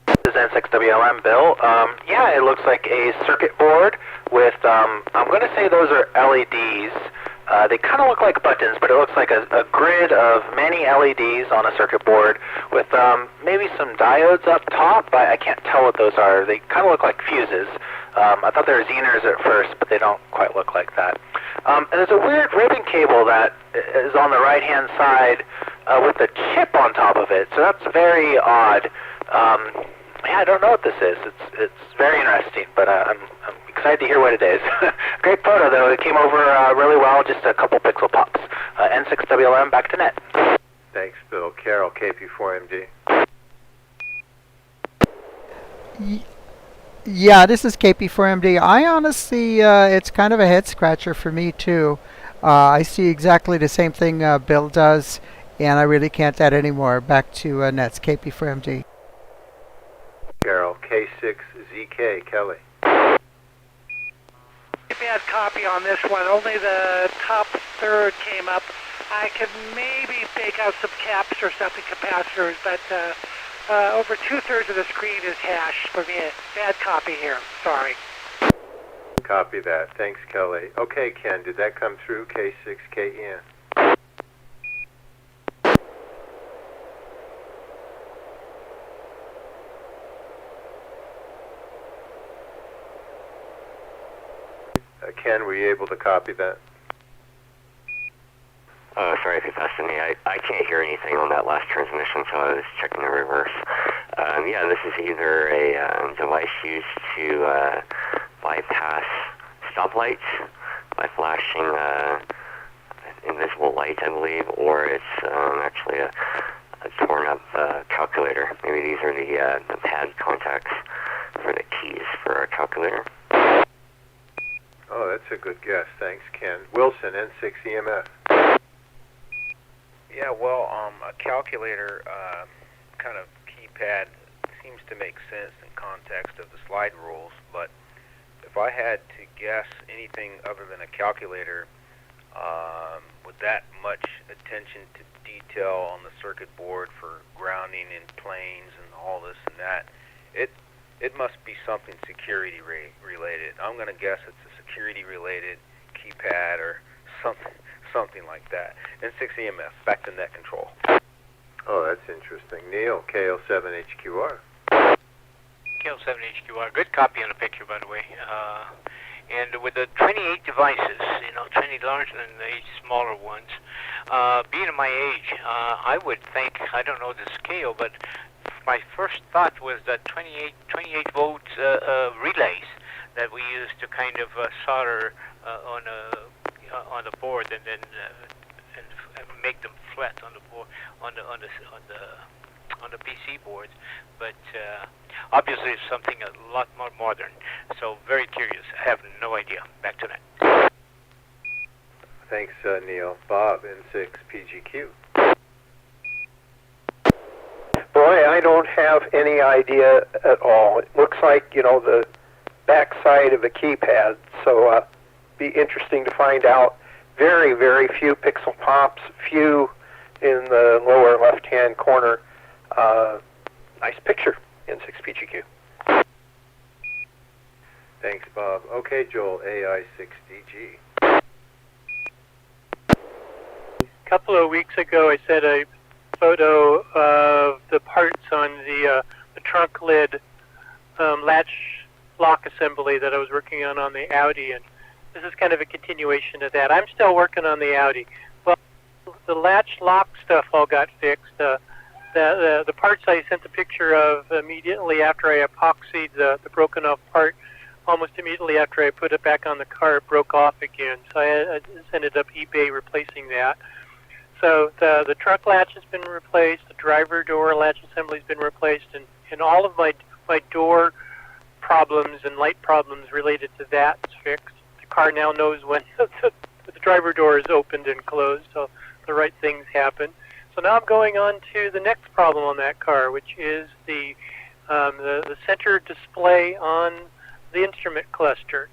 Speaker 8: This is N6WLM, Bill. Yeah, it looks like a circuit board with, I'm going to say those are LEDs. They kind of look like buttons, but it looks like a grid of many LEDs on a circuit board with maybe some diodes up top. I can't tell what those are. They kind of look like fuses. I thought they were Zehners at first, but they don't quite look like that. And there's a weird ribbon cable that is on the right-hand side with a chip on top of it, so that's very odd. Yeah, I don't know what this is. It's very interesting, but I'm excited to hear what it is. Great photo, though. It came over really well, just a couple pixel pops. N6WLM, back to net.
Speaker 1: Thanks, Bill. Carol, KP4MD.
Speaker 2: Yeah, this is KP4MD. I honestly, it's kind of a head scratcher for me too. I see exactly the same thing Bill does, and I really can't add any more. Back to Nets, KP4MD.
Speaker 1: Carol, K6ZK, Kelly.
Speaker 7: Bad copy on this one. Only the top third came up. I could maybe make out some caps or something, capacitors, but over 2/3 of the screen is hash for me. Bad copy here. Sorry.
Speaker 1: Copy that. Thanks, Kelly. Okay, Ken, did that come through? K6KN. Ken, were you able to copy that?
Speaker 9: Oh, sorry if you passed me. I can't hear anything on that last transmission, so I was checking the reverse. Yeah, this is either a device used to bypass stoplights by flashing invisible light, I believe, or it's actually a torn up calculator. Maybe these are the pad contacts for the keys for our calculator.
Speaker 1: Oh, that's a good guess. Thanks, Ken. Wilson, N6EMF.
Speaker 3: Yeah, well, a calculator kind of keypad seems to make sense in context of the slide rules, but if I had to guess anything other than a calculator, with that much attention to detail on the circuit board for grounding in planes and all this and that, it must be something security related. I'm going to guess it's a security related keypad or something like that. N6EMF, back to net control.
Speaker 1: Oh, that's interesting. Neil, KL7HQR.
Speaker 4: KL7HQR. Good copy on the picture, by the way. And with the 28 devices, 20 larger than the 8 smaller ones, being at my age, I would think, I don't know the scale, but my first thought was that 28 volt relays that we used to kind of solder on the board and then and make them flat on the board on the PC boards, but obviously it's something a lot more modern. So very curious. I have no idea. Back to that.
Speaker 1: Thanks, Neil. Bob, N6PGQ.
Speaker 5: Boy, I don't have any idea at all. It looks like, the backside of a keypad, so be interesting to find out. Very, very few pixel pops, few in the lower left-hand corner. Nice picture, N6PGQ.
Speaker 1: Thanks, Bob. Okay, Joel, AI6DG.
Speaker 6: A couple of weeks ago, I sent a photo of the parts on the trunk lid latch lock assembly that I was working on the Audi, and this is kind of a continuation of that. I'm still working on the Audi. Well, the latch lock stuff all got fixed. The parts I sent a picture of immediately after I epoxied the broken off part, almost immediately after I put it back on the car, it broke off again. So I just ended up eBay replacing that. So the trunk latch has been replaced, the driver door latch assembly has been replaced, and all of my door problems and light problems related to that is fixed. The car now knows when the driver door is opened and closed, so the right things happen. So now I'm going on to the next problem on that car, which is the center display on the instrument cluster.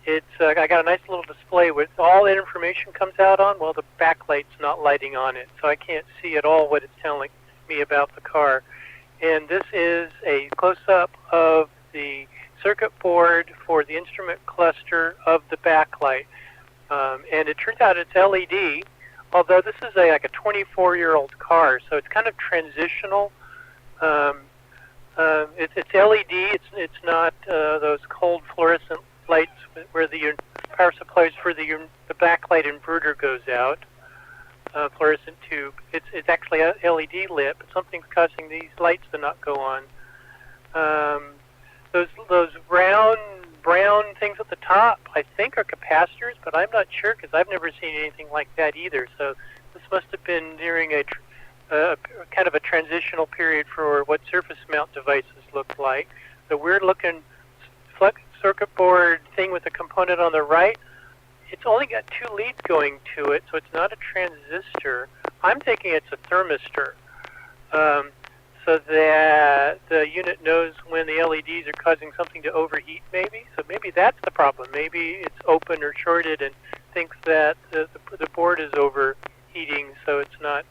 Speaker 6: it's I got a nice little display with all that information comes out on. Well, the backlight's not lighting on it, so I can't see at all what it's telling me about the car. And this is a close-up of the circuit board for the instrument cluster of the backlight. And it turns out it's LED, although this is like a 24-year-old car, so it's kind of transitional. It's LED. It's not those cold fluorescent lights where the power supplies for the backlight inverter goes out. Fluorescent tube. It's actually LED lit, but something's causing these lights to not go on. Those brown things at the top, I think, are capacitors, but I'm not sure because I've never seen anything like that either. So this must have been during a kind of a transitional period for what surface mount devices look like. The weird-looking circuit board thing with a component on the right, it's only got 2 leads going to it, so it's not a transistor. I'm thinking it's a thermistor, so that the unit knows when the LEDs are causing something to overheat, maybe. So maybe that's the problem. Maybe it's open or shorted and thinks that the board is overheating, so it's not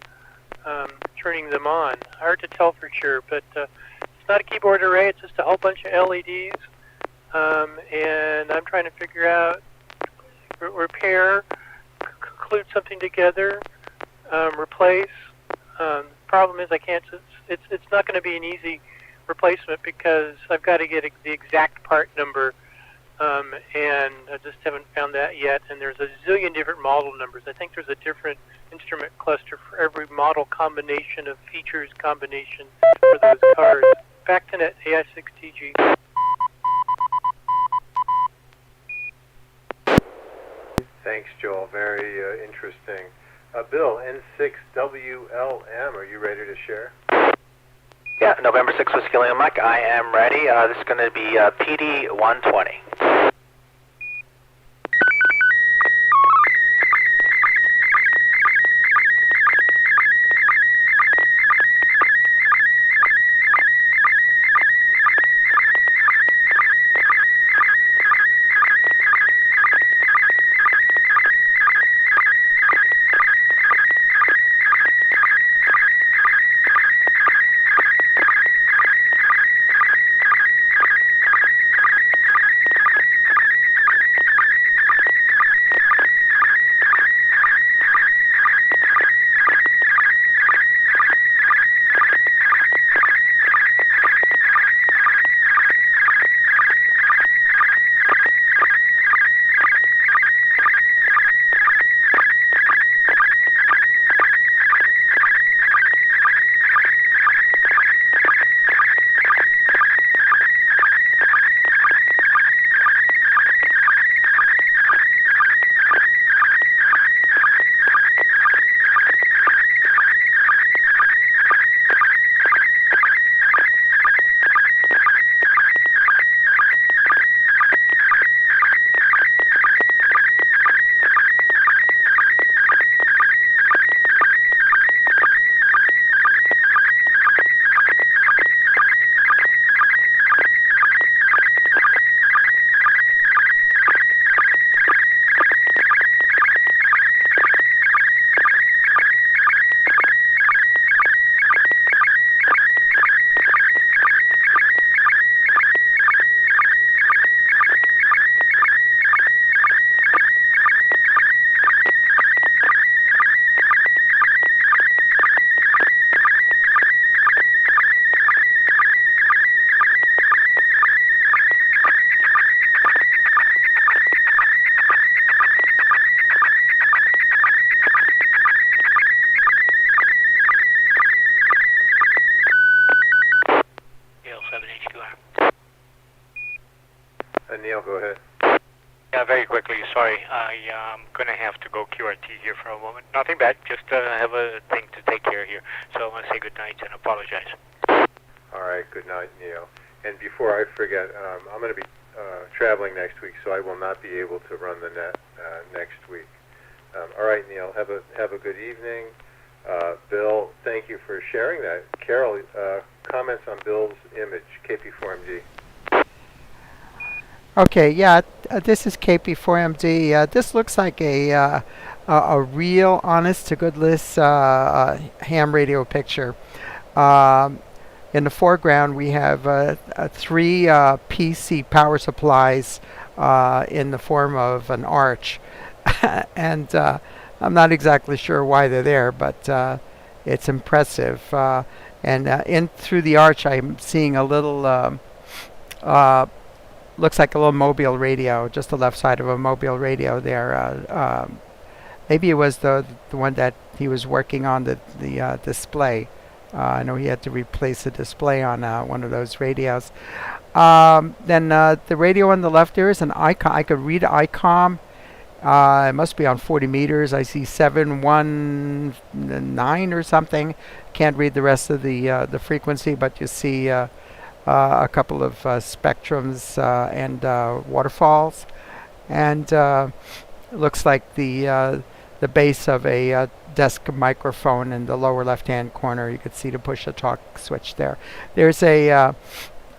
Speaker 6: turning them on. Hard to tell for sure, but it's not a keyboard array. It's just a whole bunch of LEDs, and I'm trying to figure out repair, include something together, replace. Problem is I can't. It's not going to be an easy replacement because I've got to get the exact part number, and I just haven't found that yet. And there's a zillion different model numbers. I think there's a different instrument cluster for every model combination of features combination for those cars. Back to Net AI6TG.
Speaker 1: Thanks, Joel. Very interesting. Bill, N6WLM, are you ready to share?
Speaker 8: Yeah, November 6 Whiskey Lima Mike, I am ready. This is going to be PD 120.
Speaker 1: Neil, go ahead.
Speaker 4: Yeah, very quickly. Sorry, I'm going to have to go QRT here for a moment. Nothing bad, just have a thing to take care of here. So I want to say good night and apologize.
Speaker 1: All right, good night, Neil. And before I forget, I'm going to be traveling next week, so I will not be able to run the net next week. All right, Neil, have a good evening. Bill, thank you for sharing that. Carol, comments on Bill's image, KP4MG.
Speaker 2: Okay, yeah, this is KP4MD. This looks like a real, honest to goodness ham radio picture. Um, in the foreground, we have three PC power supplies in the form of an arch, and I'm not exactly sure why they're there, but it's impressive. And in through the arch, I'm seeing a little. Looks like a little mobile radio, just the left side of a mobile radio there. Maybe it was the one that he was working on the display. I know he had to replace the display on one of those radios. Then the radio on the left there is an ICOM. I could read ICOM. It must be on 40 meters. I see 719 or something. Can't read the rest of the frequency, but you see a couple of spectrums and waterfalls, and it looks like the base of a desk microphone in the lower left-hand corner. You could see to push a talk switch there. There's a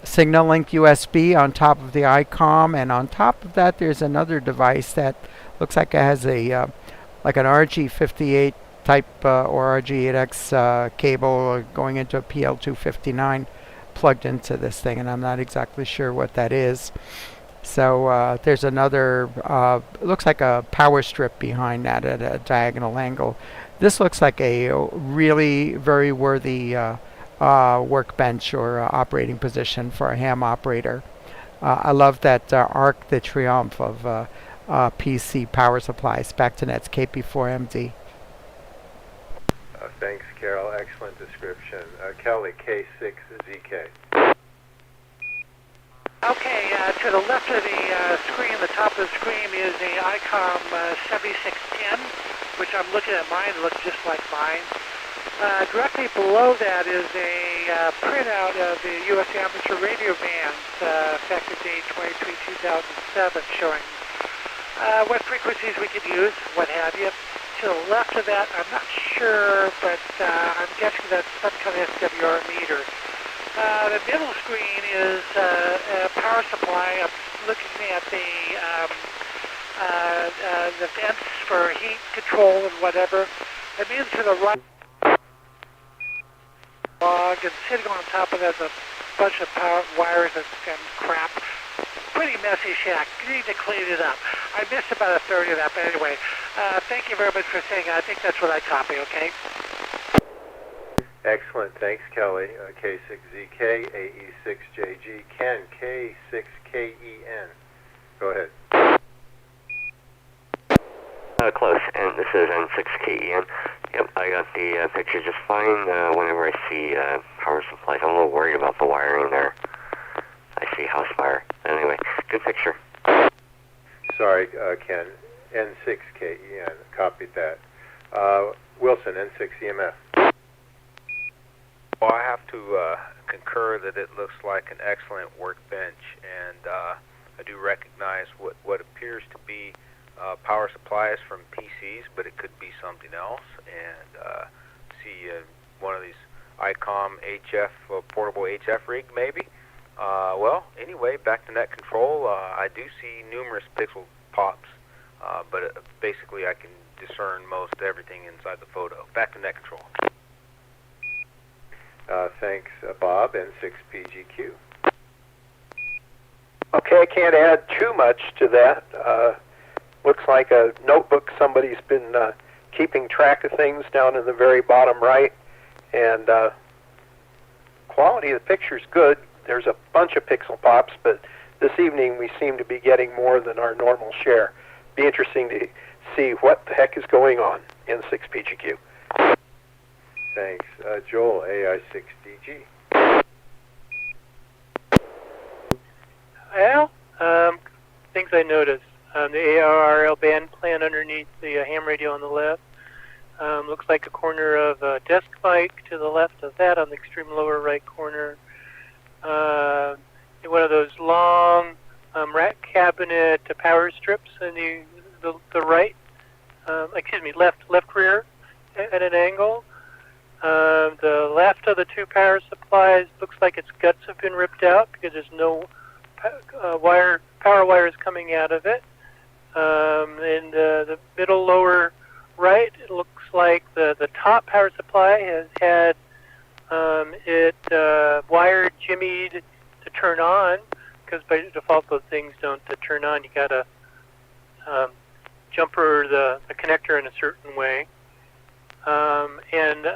Speaker 2: signal link USB on top of the ICOM, and on top of that there's another device that looks like it has a like an RG58 type or RG8X cable going into a PL259 plugged into this thing, and I'm not exactly sure what that is. So there's another, looks like a power strip behind that at a diagonal angle. This looks like a really very worthy workbench or operating position for a ham operator. I love that Arc de Triomphe of PC power supplies. Back to Nets, KP4MD.
Speaker 1: Thanks, Carol. Excellent description. Kelly, K6ZK.
Speaker 7: Okay, to the left of the screen, the top of the screen is the ICOM 7610, which I'm looking at mine. It looks just like mine. Directly below that is a printout of the U.S. amateur radio bands, effective date 23/2007, showing what frequencies we could use, what have you. To the left of that, I'm not sure, but I'm guessing that's some kind of SWR meter. The middle screen is a power supply. I'm looking at the vents for heat control and whatever. And then to the right, and sitting on top of that is a bunch of power wires and crap. Pretty messy shack. You need to clean it up. I missed about a third of that, but anyway, thank you very much for saying I think that's what I copy, okay?
Speaker 1: Excellent. Thanks, Kelly. K6ZK, AE6JG, Ken, K6KEN. Go ahead.
Speaker 9: Close, and this is N6KEN. Yep, I got the picture just fine. Whenever I see power supplies, I'm a little worried about the wiring there. I see house wire. Anyway, good picture.
Speaker 1: Sorry, Ken. N6KEN. Copied that. Wilson, N6EMF.
Speaker 3: Well, I have to concur that it looks like an excellent workbench, and I do recognize what appears to be power supplies from PCs, but it could be something else. And see one of these ICOM HF, portable HF rig, maybe. Well, anyway, back to net control. I do see numerous pixel pops, but basically I can discern most everything inside the photo. Back to net control.
Speaker 1: Thanks, Bob, N6PGQ.
Speaker 5: Okay, I can't add too much to that. Looks like a notebook. Somebody's been keeping track of things down in the very bottom right, and quality of the picture's good. There's a bunch of pixel pops, but this evening we seem to be getting more than our normal share. Be interesting to see what the heck is going on in 6PGQ.
Speaker 1: Thanks. Joel, AI6DG.
Speaker 6: Well, things I noticed. The ARRL band plan underneath the ham radio on the left. Looks like a corner of a desk mic to the left of that on the extreme lower right corner. One of those long rack cabinet power strips in the right, left rear at an angle. The left of the two power supplies looks like its guts have been ripped out because there's no wire power wires coming out of it. In the middle lower right, it looks like the top power supply has had it wired jimmied to turn on, because by default those things don't turn on. You got to jumper the connector in a certain way. And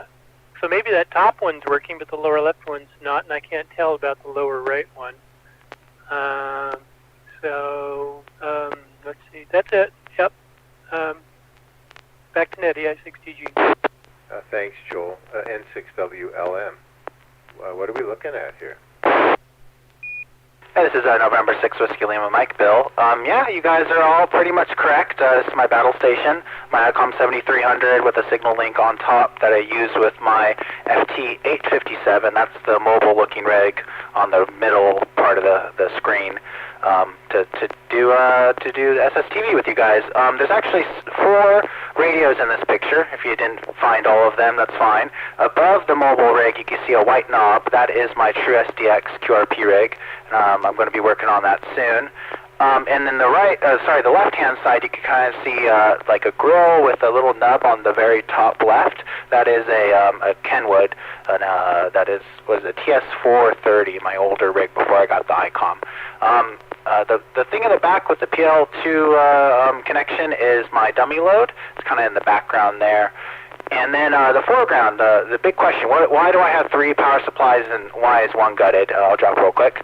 Speaker 6: so maybe that top one's working, but the lower left one's not, and I can't tell about the lower right one. Let's see. That's it. Yep. Back to net, EI6TG.
Speaker 1: Thanks, Joel. N6WLM. What are we looking at here?
Speaker 8: Hey, this is November 6 Whiskey Lima Mike Bill. Yeah, you guys are all pretty much correct. This is my battle station, my ICOM 7300 with a signal link on top that I use with my FT857. That's the mobile-looking rig on the middle part of the screen to do the SSTV with you guys. There's actually 4 radios in this picture. If you didn't find all of them, that's fine. Above the mobile rig, you can see a white knob. That is my True SDX QRP rig. I'm going to be working on that soon. And then the left-hand side, you can kind of see like a grill with a little nub on the very top left. That is a Kenwood, and that was a TS430, my older rig before I got the ICOM. The thing in the back with the PL2 connection is my dummy load. It's kind of in the background there. And then the foreground, the big question, why do I have 3 power supplies and why is one gutted? I'll drop real quick.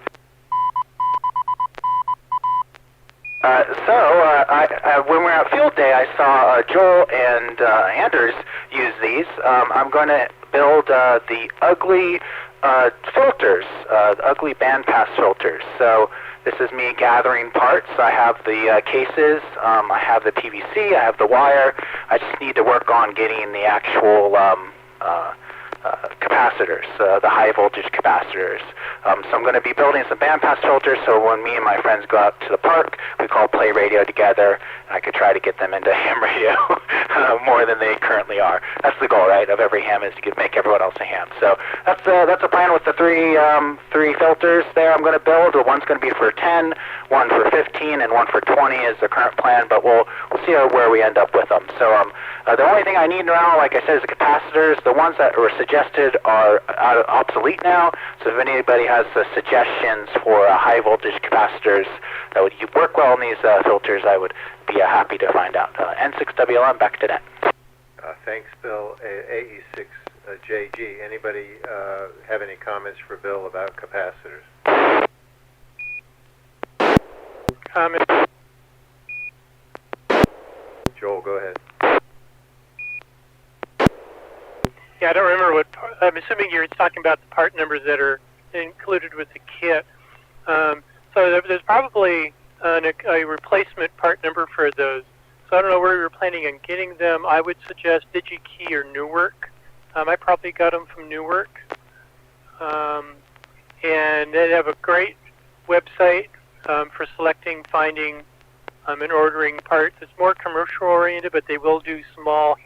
Speaker 8: When we were at field day, I saw Joel and Anders use these. I'm going to build the ugly filters, the ugly bandpass filters. So this is me gathering parts. I have the cases, I have the PVC, I have the wire. I just need to work on getting the actual capacitors, the high voltage capacitors. So I'm going to be building some bandpass filters so when me and my friends go out to the park, we call play radio together, and I could try to get them into ham radio more than they currently are. That's the goal, right, of every ham, is to make everyone else a ham. So that's a plan with the 3 filters there I'm going to build. One's going to be for 10, one for 15, and one for 20 is the current plan, but we'll see where we end up with them. So the only thing I need now, like I said, is the capacitors. The ones that were suggested are obsolete now, so if anybody has suggestions for high voltage capacitors that would work well in these filters, I would be happy to find out. N6WLM, back to net.
Speaker 1: Thanks, Bill. AE6JG. Anybody have any comments for Bill about capacitors?
Speaker 6: Comment.
Speaker 1: Joel, go ahead.
Speaker 6: Yeah, I don't remember what. I'm assuming you're talking about the part numbers that are included with the kit. So there's probably a replacement part number for those. So I don't know where you're planning on getting them. I would suggest DigiKey or Newark. I probably got them from Newark. And they have a great website for selecting, finding, and ordering parts. It's more commercial oriented, but they will do small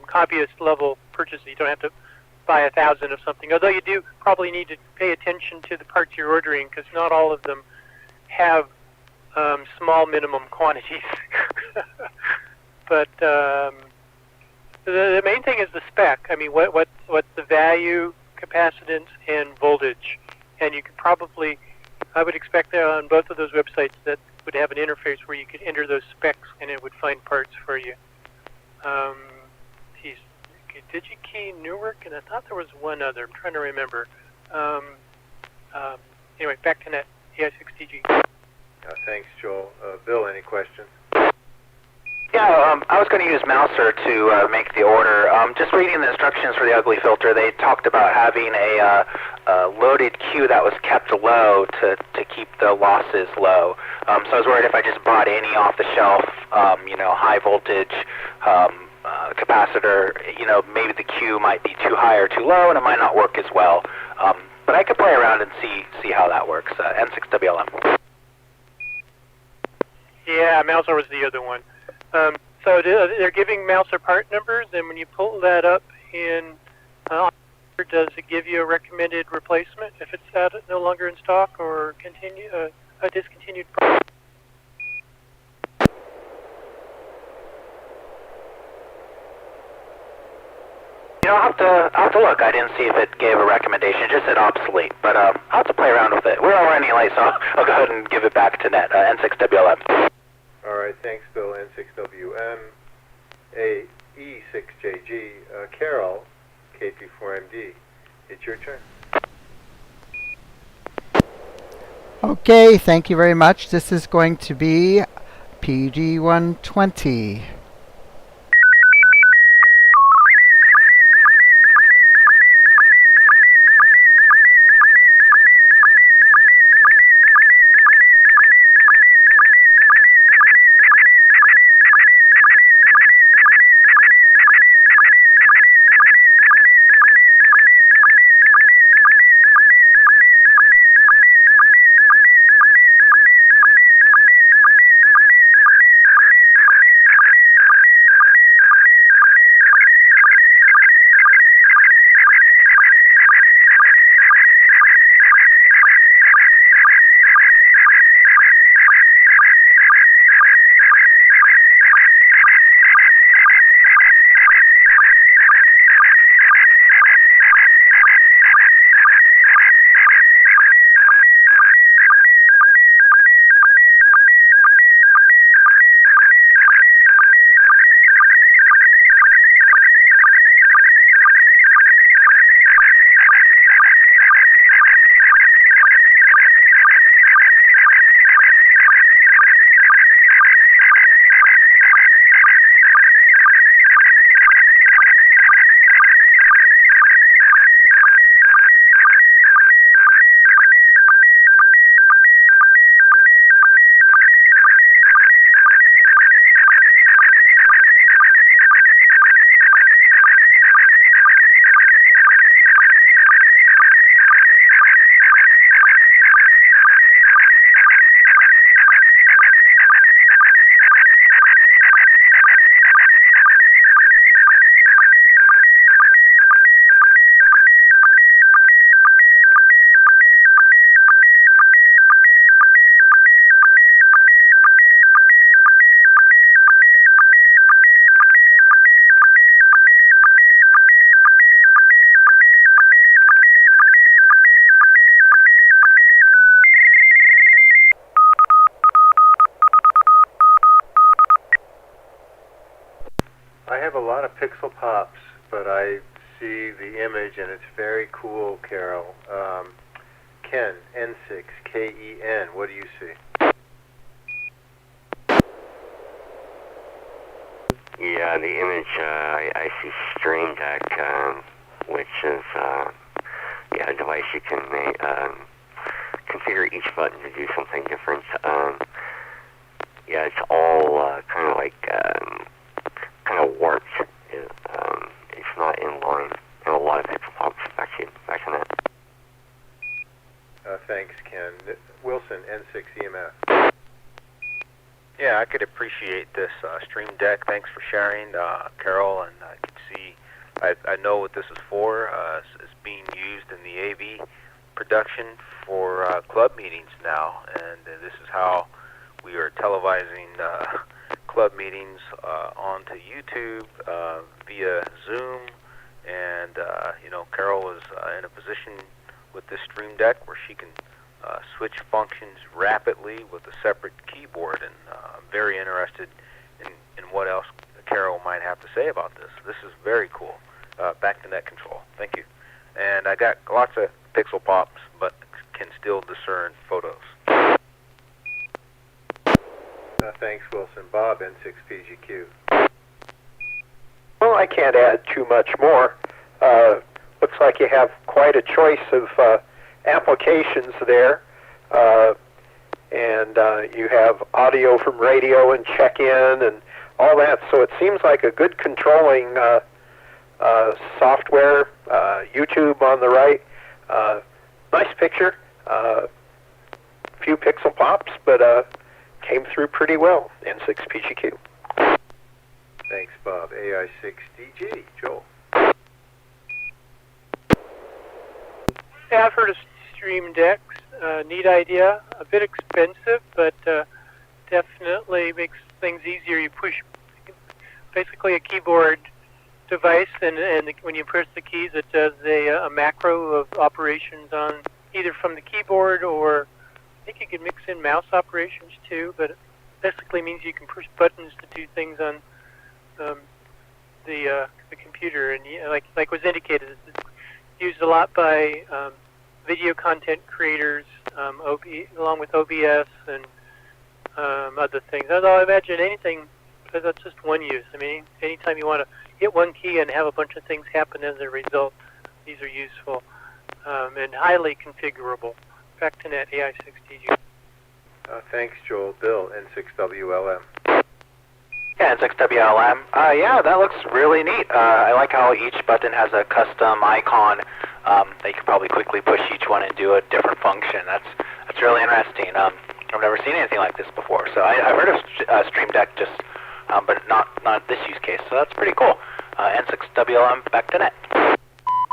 Speaker 6: copyist level purchases. You don't have to buy 1,000 of something, although you do probably need to pay attention to the parts you're ordering, because not all of them have small minimum quantities. But the main thing is the spec. I mean, what's the value, capacitance, and voltage? And you could probably, I would expect that on both of those websites that would have an interface where you could enter those specs and it would find parts for you. DigiKey, Newark, and I thought there was one other. I'm trying to remember. Anyway, back to net, EI6TG.
Speaker 1: Thanks, Joel. Bill, any questions?
Speaker 8: Yeah, I was going to use Mouser to make the order. Just reading the instructions for the ugly filter, they talked about having a loaded Q that was kept low to keep the losses low. So I was worried if I just bought any off-the-shelf, high voltage capacitor, maybe the Q might be too high or too low, and it might not work as well. But I could play around and see how that works. N6WLM.
Speaker 6: Yeah, Mouser was the other one. So they're giving Mouser part numbers, and when you pull that up in, does it give you a recommended replacement if it's no longer in stock, or continue a discontinued product.
Speaker 8: You know, I'll have to look. I didn't see if it gave a recommendation. It just said obsolete. But I'll have to play around with it. We're all running late, so I'll go ahead and give it back to Net, N6WLM.
Speaker 1: All right, thanks, Bill. N6WM, E6JG, Carol, KP4MD. It's your turn.
Speaker 2: Okay, thank you very much. This is going to be PG120.
Speaker 1: I have a lot of pixel pops, but I see the image and it's very cool, Carol. Ken, N6KEN, what do you see?
Speaker 9: Yeah, the image, I see Stream Deck, which is a device you can configure each button to do something different. It's all kind of like kind of warped. It's not in line, and a lot of pixel pops back in it.
Speaker 1: Thanks, Ken. Wilson, N6EMF.
Speaker 3: Yeah, I could appreciate this Stream Deck. Thanks for sharing, Carol, and I can see, I know what this is for. It's being used in the AV production for club meetings now, and this is how we are televising club meetings onto YouTube via Zoom, and Carol is in a position with this Stream Deck where she can switch functions rapidly with a separate keyboard, and I'm very interested in what else Carol might have to say about this. This is very cool. Back to net control. Thank you. And I got lots of pixel pops, but can still discern photos.
Speaker 1: Thanks, Wilson. Bob, N6PGQ.
Speaker 5: Well, I can't add too much more. Looks like you have quite a choice of applications there. And you have audio from radio and check-in and all that. So it seems like a good controlling software. YouTube on the right. Nice picture. Few pixel pops, but came through pretty well. N6PGQ.
Speaker 1: Thanks, Bob. AI6DG. Joel.
Speaker 6: Yeah, I've heard of Stream Decks. neat idea. A bit expensive, but definitely makes things easier. You push basically a keyboard device, and when you press the keys, it does a macro of operations on either from the keyboard, or I think you can mix in mouse operations too. But it basically means you can push buttons to do things on the computer, and like was indicated, it's used a lot by video content creators, along with OBS and other things. Although I imagine anything, because that's just one use. I mean, anytime you want to hit one key and have a bunch of things happen as a result, these are useful and highly configurable. Back to Net AI6TG.
Speaker 1: Thanks, Joel. Bill, N6WLM.
Speaker 8: Yeah, N6WLM. Yeah, that looks really neat. I like how each button has a custom icon. They could probably quickly push each one and do a different function. That's really interesting. I've never seen anything like this before. So I've heard of Stream Deck, just but not this use case. So that's pretty cool. N6WLM, back to Net.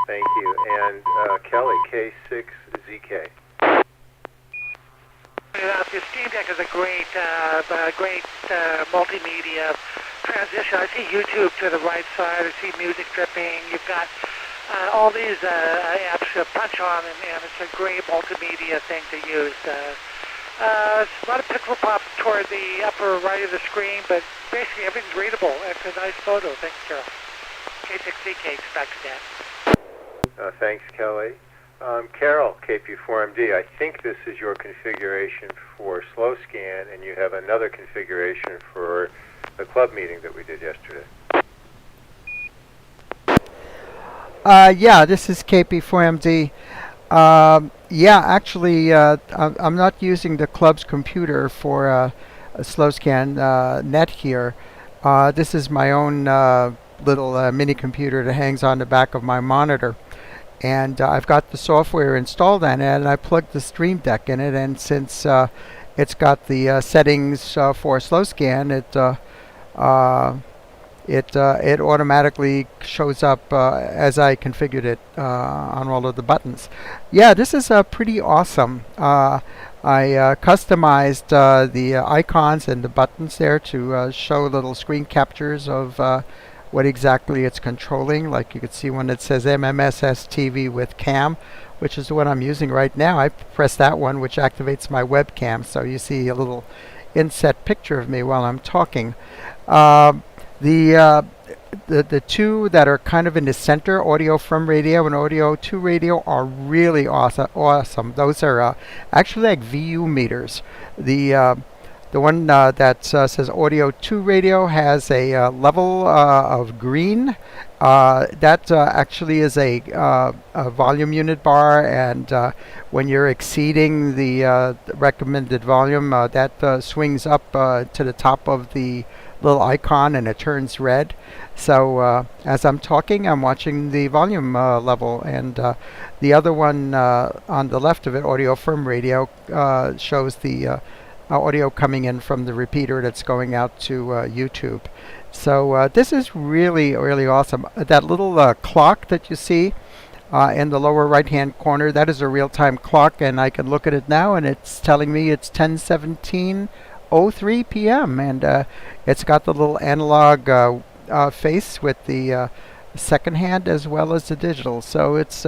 Speaker 1: Thank you. And Kelly, K6ZK.
Speaker 7: The Steam Deck is a great multimedia transition. I see YouTube to the right side. I see music dripping. You've got all these apps to punch on, and it's a great multimedia thing to use. It's a lot of pixel pop toward the upper right of the screen, but basically everything's readable. It's a nice photo. Thanks, Carol. K6ZK, back to that.
Speaker 1: Thanks, Kelly. Carol, KP4MD, I think this is your configuration for slow scan, and you have another configuration for the club meeting that we did yesterday.
Speaker 2: Yeah, this is KP4MD. Yeah, actually, I'm not using the club's computer for a slow scan net here. This is my own little mini computer that hangs on the back of my monitor. And I've got the software installed on it, and I plugged the Stream Deck in it. And since it's got the settings for slow scan, it automatically shows up as I configured it on all of the buttons. Yeah, this is pretty awesome. I customized the icons and the buttons there to show little screen captures of what exactly it's controlling. Like you can see when it says MMS SSTV with cam, which is what I'm using right now. I press that one, which activates my webcam, so you see a little inset picture of me while I'm talking. The two that are kind of in the center, audio from radio and audio to radio, are really awesome. Those are actually like VU meters. The one that says audio to radio has a level of green. That actually is a volume unit bar, and when you're exceeding the recommended volume, that swings up to the top of the little icon and it turns red. So as I'm talking, I'm watching the volume level, and the other one on the left of it, audio from radio, shows the audio coming in from the repeater that's going out to YouTube. So this is really, really awesome. That little clock that you see in the lower right hand corner, that is a real-time clock, and I can look at it now and it's telling me it's 10:17:03 p.m. and it's got the little analog face with the second hand as well as the digital. So it's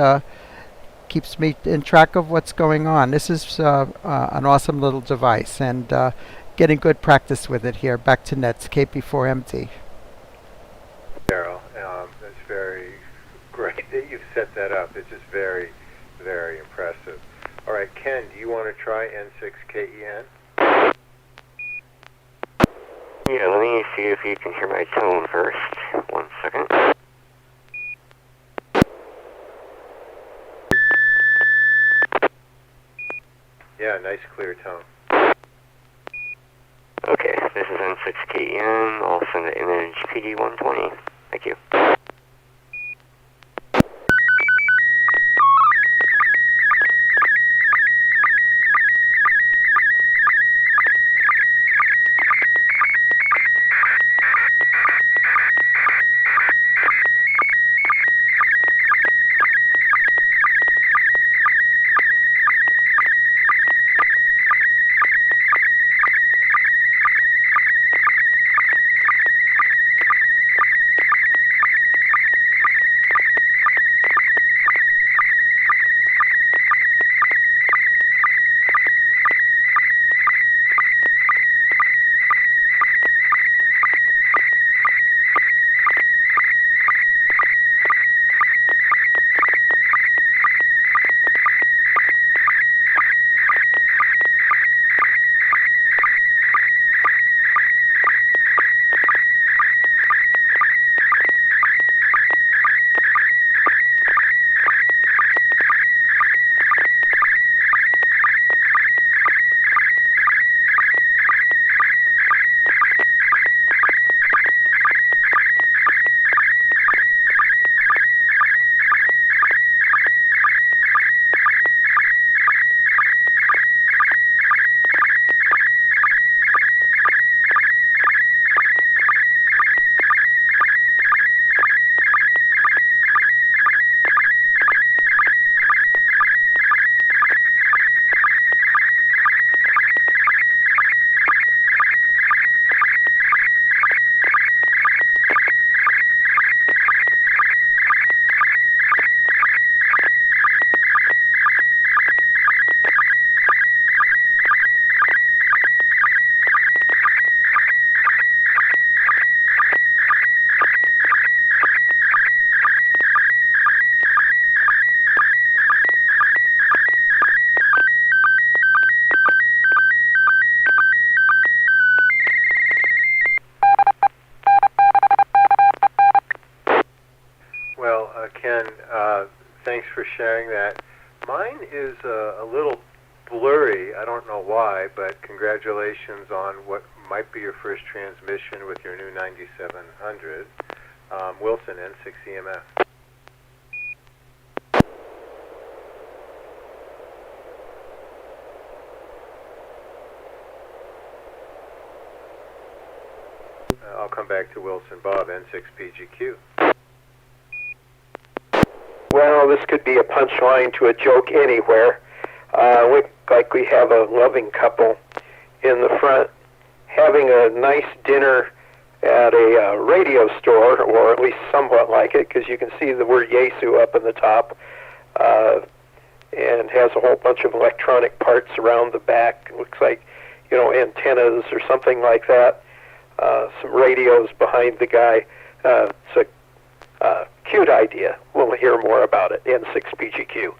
Speaker 2: keeps me in track of what's going on. This is an awesome little device, and getting good practice with it here. Back to Nets, KP4MD.
Speaker 1: Carol, that's very great that you've set that up. It's just very, very impressive. All right, Ken, do you want to try N6KEN?
Speaker 9: Yeah, let me see if you can hear my tone first. 1 second.
Speaker 1: Yeah, nice clear tone.
Speaker 9: Okay, this is N6KEN. I'll send the image PD120. Thank you.
Speaker 1: Ken, thanks for sharing that. Mine is a little blurry. I don't know why, but congratulations on what might be your first transmission with your new 9700. Wilson, N6EMF. I'll come back to Wilson. Bob, N6PGQ.
Speaker 5: Well, this could be a punchline to a joke anywhere. Look like we have a loving couple in the front having a nice dinner at a radio store, or at least somewhat like it, because you can see the word Yesu up in the top, and has a whole bunch of electronic parts around the back. It looks like, antennas or something like that. Some radios behind the guy. It's a cute idea. We'll hear more about it. N6PGQ.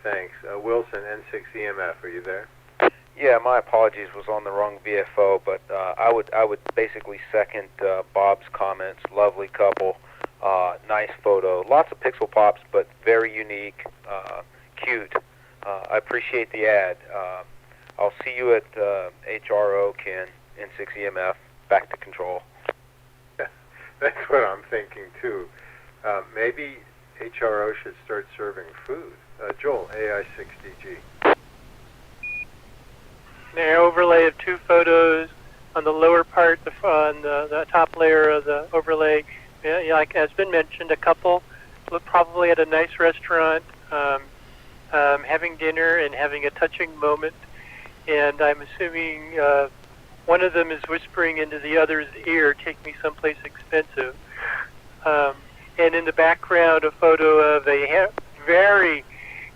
Speaker 1: Thanks. Wilson, N6EMF, are you there?
Speaker 3: Yeah, my apologies, was on the wrong VFO, but I would basically second Bob's comments. Lovely couple, nice photo, lots of pixel pops, but very unique, cute. I appreciate the ad. I'll see you at HRO, Ken, N6EMF, back to control.
Speaker 1: That's what I'm thinking too. Maybe HRO should start serving food. Joel, AI6DG.
Speaker 6: An overlay of two photos on the lower part, on the top layer of the overlay. Like has been mentioned, a couple look probably at a nice restaurant, having dinner and having a touching moment. And I'm assuming one of them is whispering into the other's ear, "Take me someplace expensive." And in the background, a photo of a very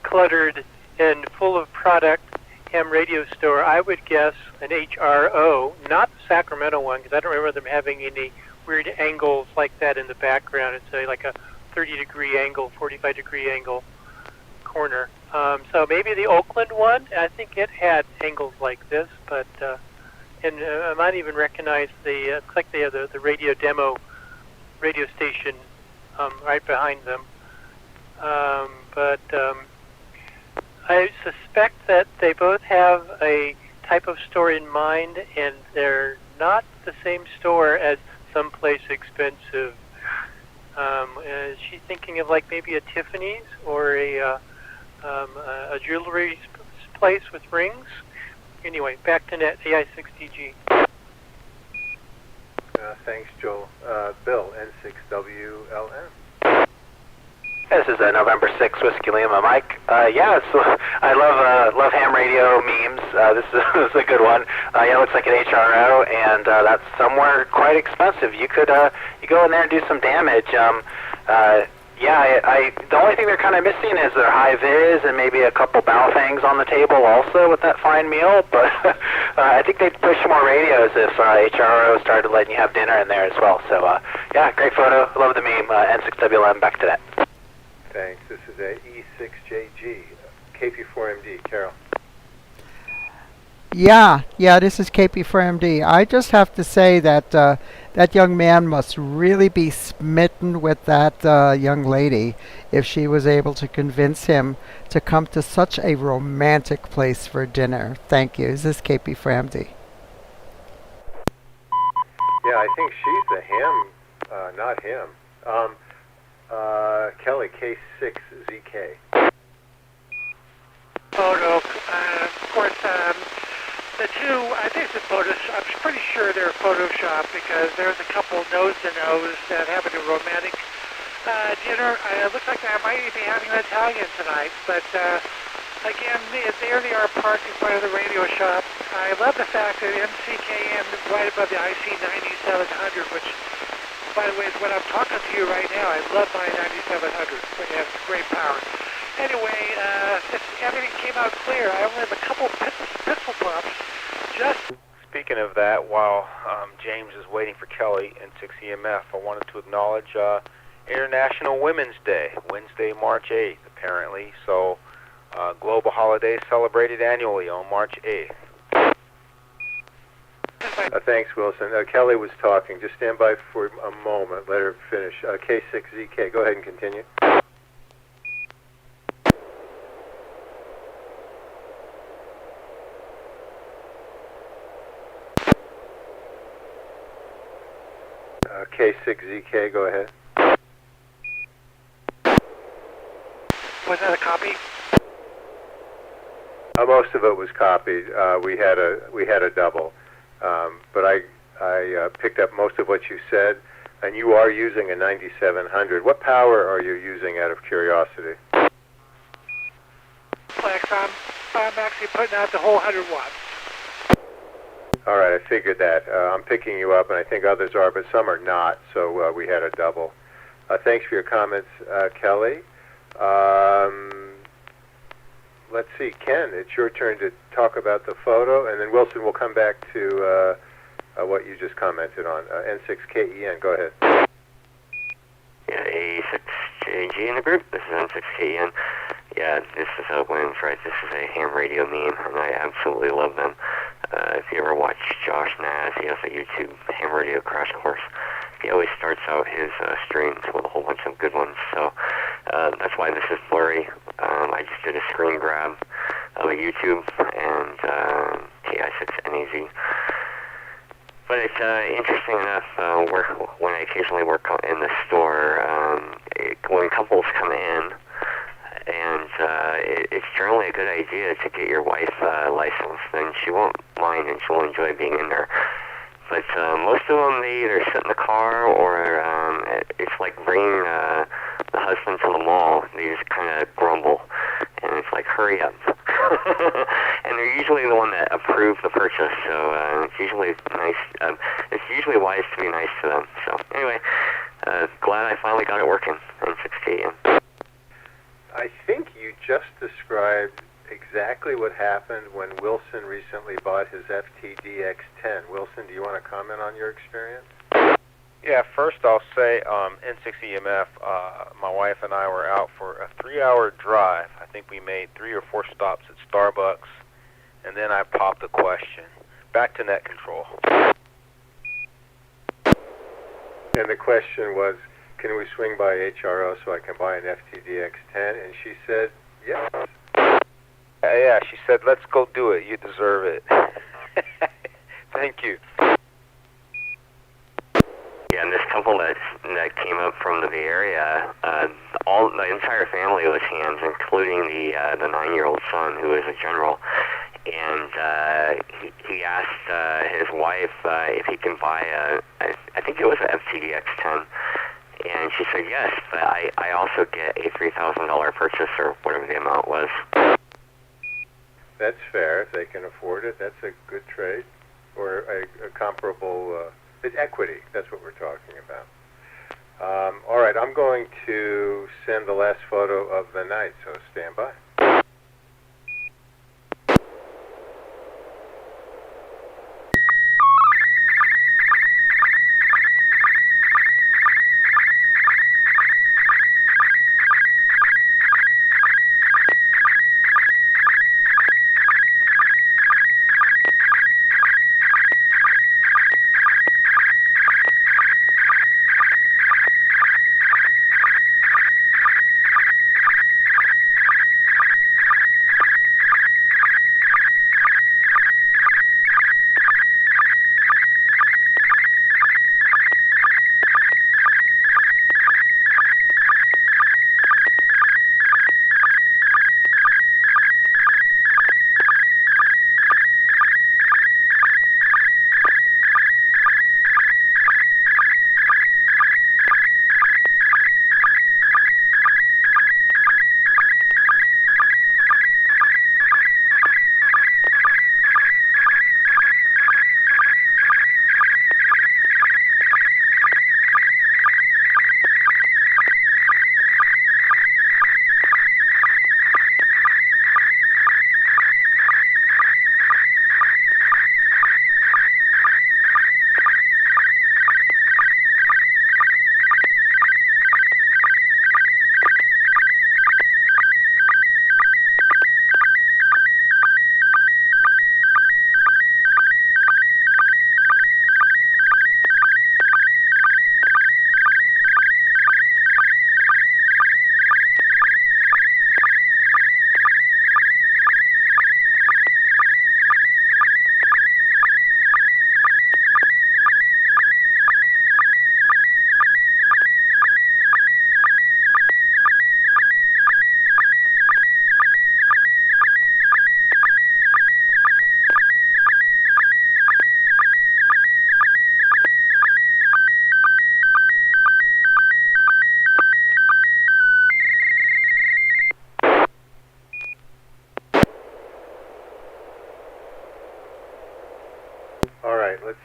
Speaker 6: cluttered and full of product ham radio store. I would guess an HRO, not the Sacramento one, because I don't remember them having any weird angles like that in the background. It's like a 30-degree angle, 45-degree angle corner. So maybe the Oakland one. I think it had angles like this, but and I might even recognize the looks like they have the radio demo radio station right behind them. But I suspect that they both have a type of store in mind, and they're not the same store as Someplace Expensive. Is she thinking of like maybe a Tiffany's or a jewelry place with rings? Anyway, back to net, AI6DG.
Speaker 1: Thanks, Joel. Bill, N6WLM.
Speaker 8: This is November 6 Whiskey Lima Mike. I love ham radio memes. This is a good one. It looks like an HRO, and that's somewhere quite expensive. You could you go in there and do some damage. The only thing they're kind of missing is their high vis and maybe a couple Baofangs on the table also with that fine meal. But I think they'd push more radios if HRO started letting you have dinner in there as well. So great photo. Love the meme. N6WLM, back to that.
Speaker 1: Thanks. This is a E6JG, KP4MD. Carol.
Speaker 2: Yeah, this is KP4MD. I just have to say that that young man must really be smitten with that young lady if she was able to convince him to come to such a romantic place for dinner. Thank you. This is KP4MD.
Speaker 1: Yeah, I think she's the him, not him. Kelly, K6ZK.
Speaker 7: Photo, of course, the two, I think it's a Photoshop. I'm pretty sure they're Photoshop because there's a couple nose-to-nose that having a romantic dinner. It looks like I might be having an Italian tonight, but again, there they are parked in front of the radio shop. I love the fact that MCKM is right above the IC 9700, which, by the way, is what I'm talking to you right now. I love my 9700. It has great power. Anyway, everything came out clear. I only have a couple pixel pops.
Speaker 3: Speaking of that, while James is waiting for Kelly and N6EMF, I wanted to acknowledge International Women's Day, Wednesday, March 8th, apparently. So, global holiday celebrated annually on March 8th.
Speaker 7: This is my
Speaker 1: Thanks, Wilson. Kelly was talking. Just stand by for a moment. Let her finish. K6ZK, go ahead and continue. K6ZK, go ahead.
Speaker 7: Was that a copy?
Speaker 1: Most of it was copied. We had a double, but I picked up most of what you said. And you are using a 9700. What power are you using, out of curiosity?
Speaker 7: Flex, I'm actually putting out the whole 100 watts.
Speaker 1: All right, I figured that. I'm picking you up, and I think others are, but some are not. So we had a double. Thanks for your comments, Kelly. Let's see, Ken, it's your turn to talk about the photo, and then Wilson will come back to what you just commented on. N6KEN, go ahead.
Speaker 9: Yeah, A6JG in the group. This is N6KEN. Yeah, this is Williams, right? This is a ham radio meme, and I absolutely love them. If you ever watch Josh Naz, he has a YouTube ham radio crash course. He always starts out his streams with a whole bunch of good ones, so that's why this is blurry. I just did a screen grab of a YouTube and N6NA. But it's interesting enough, when I occasionally work in the store, when couples come in, and it's generally a good idea to get your wife licensed, then she won't mind and she'll enjoy being in there. But most of them, they either sit in the car or it's like bringing the husband to the mall. They just kind of grumble, and it's like, hurry up. And they're usually the one that approves the purchase, so it's usually nice. It's usually wise to be nice to them. So anyway, glad I finally got it working in 6KN.
Speaker 1: I think you just described exactly what happened when Wilson recently bought his FTDX10. Wilson, do you want to comment on your experience?
Speaker 3: Yeah, first I'll say N6EMF, my wife and I were out for a 3-hour drive. I think we made 3 or 4 stops at Starbucks, and then I popped the question. Back to net control.
Speaker 1: And the question was, can we swing by HRO so I can buy an FTDX10? And she said, yes.
Speaker 3: Yeah, she said, let's go do it. You deserve it. Thank you.
Speaker 9: Yeah, and this couple that came up from the Bay Area, the entire family was hands, including the 9-year-old son, who is a general. And he asked his wife if he can buy I think it was an FTDX10. And she said yes, but I also get a $3,000 purchase, or whatever the amount was.
Speaker 1: That's fair. If they can afford it, that's a good trade. Or a comparable, it's equity. That's what we're talking about. All right, I'm going to send the last photo of the night, so stand by.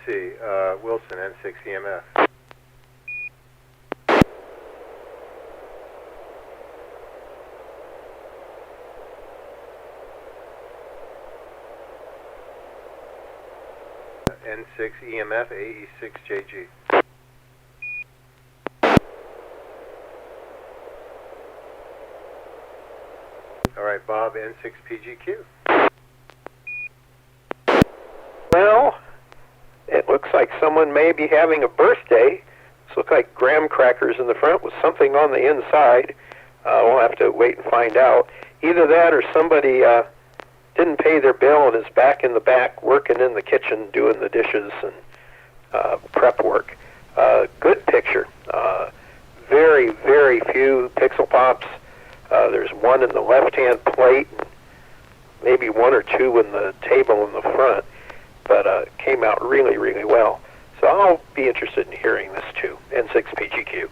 Speaker 1: see. Wilson, N6 EMF. N6 EMF, AE6JG. All right, Bob, N6 PGQ.
Speaker 5: Well, it looks like someone may be having a birthday. This looks like graham crackers in the front with something on the inside. We'll have to wait and find out. Either that or somebody didn't pay their bill and is back in the back working in the kitchen doing the dishes and prep work. Good picture. Very, very few pixel pops. There's one in the left-hand plate, maybe one or two in the table in the front, but came out really, really well. So I'll be interested in hearing this too. N6 PGQ.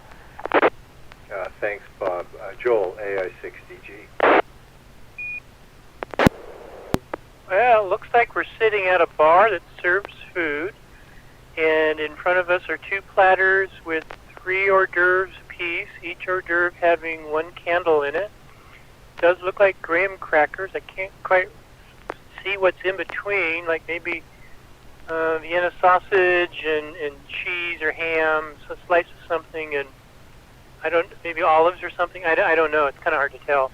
Speaker 1: Thanks, Bob. Joel, AI6DG.
Speaker 6: Well, it looks like we're sitting at a bar that serves food, and in front of us are two platters with 3 hors d'oeuvres apiece, each hors d'oeuvre having 1 candle in it. It does look like graham crackers. I can't quite see what's in between, like maybe Vienna sausage and cheese or ham, so a slice of something, and maybe olives or something. I don't know. It's kind of hard to tell.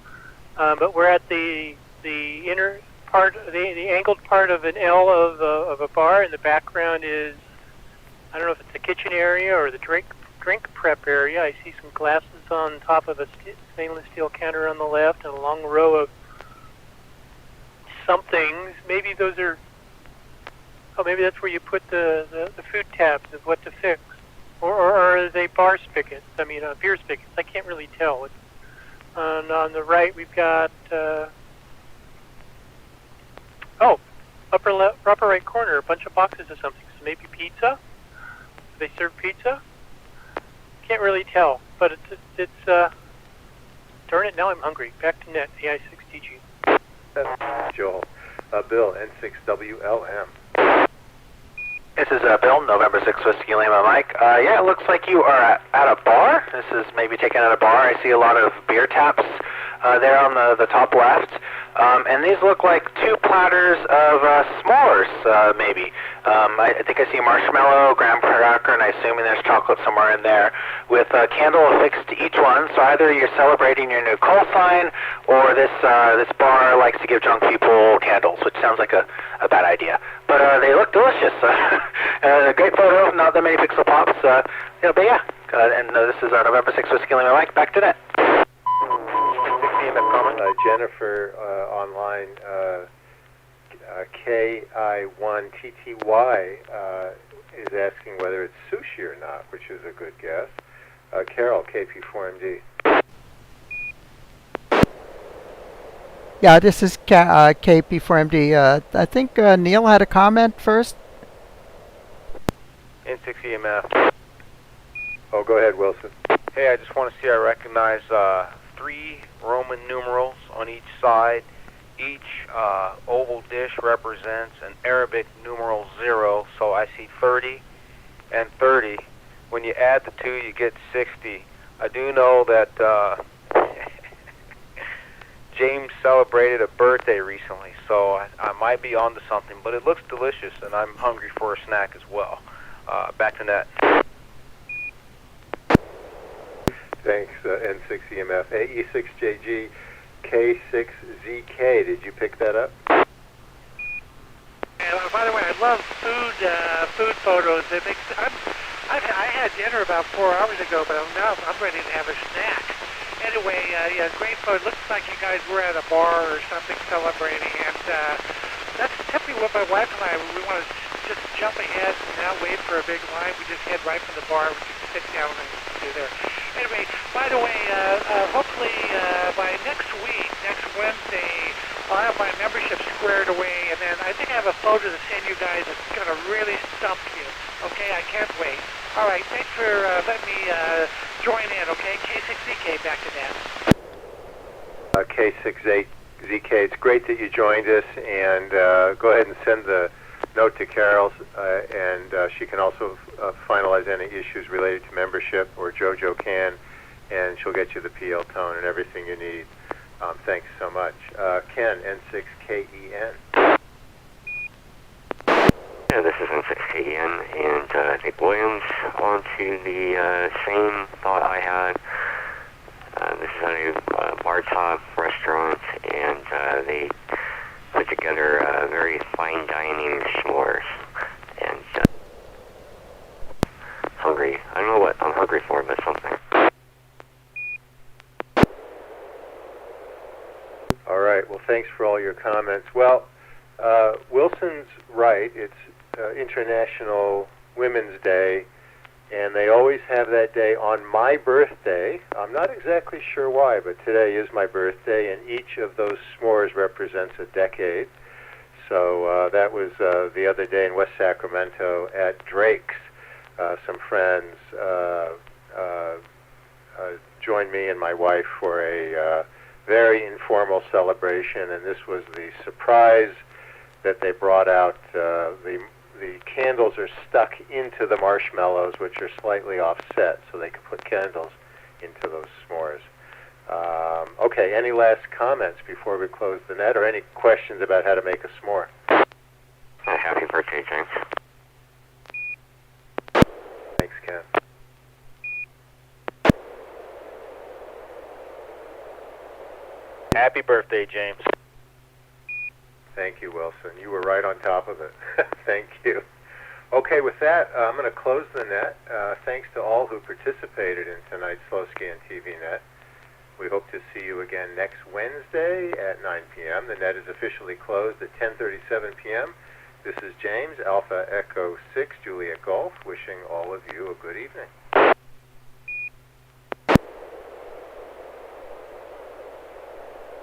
Speaker 6: But we're at the inner part, the angled part of an L of a bar, and the background is, I don't know if it's the kitchen area or the drink prep area. I see some glasses on top of a stainless steel counter on the left, and a long row of somethings. Maybe those are. Oh, maybe that's where you put the food tabs of what to fix, or are they bar spigots? I mean, beer spigots. I can't really tell. And on the right, we've got upper right corner, a bunch of boxes of something. So maybe pizza. Do they serve pizza? Can't really tell, but it's darn it, now I'm hungry. Back to net, AI6DG.
Speaker 1: That's Joel. Bill, N6WLM.
Speaker 8: This is Bill, November 6 Whiskey Lima Mike. Yeah, it looks like you are at a bar. This is maybe taken at a bar. I see a lot of beer taps there on the top left. And these look like 2 platters of s'mores, maybe. I think I see a marshmallow, graham cracker, and I assume there's chocolate somewhere in there, with a candle affixed to each one. So either you're celebrating your new call sign, or this bar likes to give drunk people candles, which sounds like a bad idea. But they look delicious. A great photo, not that many pixel pops. But yeah. And this is November 6 Whiskey Lima Mike. Back to net.
Speaker 1: Jennifer online, KI1TTY is asking whether it's sushi or not, which is a good guess. Carol, KP4MD.
Speaker 2: Yeah, this is KP4MD. I think Neil had a comment first.
Speaker 3: N6 EMF.
Speaker 1: Oh, go ahead, Wilson.
Speaker 3: Hey, I just want to see I recognize 3 Roman numerals on each side. Each oval dish represents an Arabic numeral 0, so I see 30 and 30. When you add the 2, you get 60. I do know that James celebrated a birthday recently, so I might be onto something, but it looks delicious, and I'm hungry for a snack as well. Back to net.
Speaker 1: Thanks, N6 EMF. AE6JG, K6ZK. Did you pick that up?
Speaker 7: And by the way, I love food photos. I had dinner about 4 hours ago, but now I'm ready to have a snack. Anyway, yeah, great photo. Looks like you guys were at a bar or something celebrating, and that's typically what my wife and I, we want to just jump ahead and not wait for a big line. We just head right from the bar. We can sit down and do there. Anyway, by the way, hopefully by next week, next Wednesday, I'll have my membership squared away, and then I think I have a photo to send you guys that's going to really stump you. Okay, I can't wait. All right, thanks for letting me join in, okay? K6ZK, back to that.
Speaker 1: K6ZK, it's great that you joined us, and go ahead and send the note to Carol, and she can also finalize any issues related to membership, or JoJo can, and she'll get you the PL tone and everything you need. Thanks so much. Ken, N6KEN.
Speaker 9: Yeah, this is N6KEN, and Dick Williams. On to the same thought I had. This is at a bar top restaurant, and they put together very fine dining s'mores. And hungry. I don't know what I'm hungry for, but something.
Speaker 1: All right. Well, thanks for all your comments. Well, Wilson's right. It's International Women's Day, and they always have that day on my birthday. I'm not exactly sure why, but today is my birthday, and each of those s'mores represents a decade. So that was the other day in West Sacramento at Drake's. Some friends joined me and my wife for a very informal celebration, and this was the surprise that they brought out. The candles are stuck into the marshmallows, which are slightly offset, so they can put candles into those s'mores. Okay, any last comments before we close the net, or any questions about how to make a s'more?
Speaker 9: Happy birthday, James.
Speaker 1: Thanks, Ken.
Speaker 3: Happy birthday, James.
Speaker 1: Thank you, Wilson. You were right on top of it. Thank you. Okay, with that, I'm going to close the net. Thanks to all who participated in tonight's Slow Scan TV Net. We hope to see you again next Wednesday at 9 p.m. The net is officially closed at 10:37 p.m. This is James, Alpha Echo 6, Juliet Golf, wishing all of you a good evening.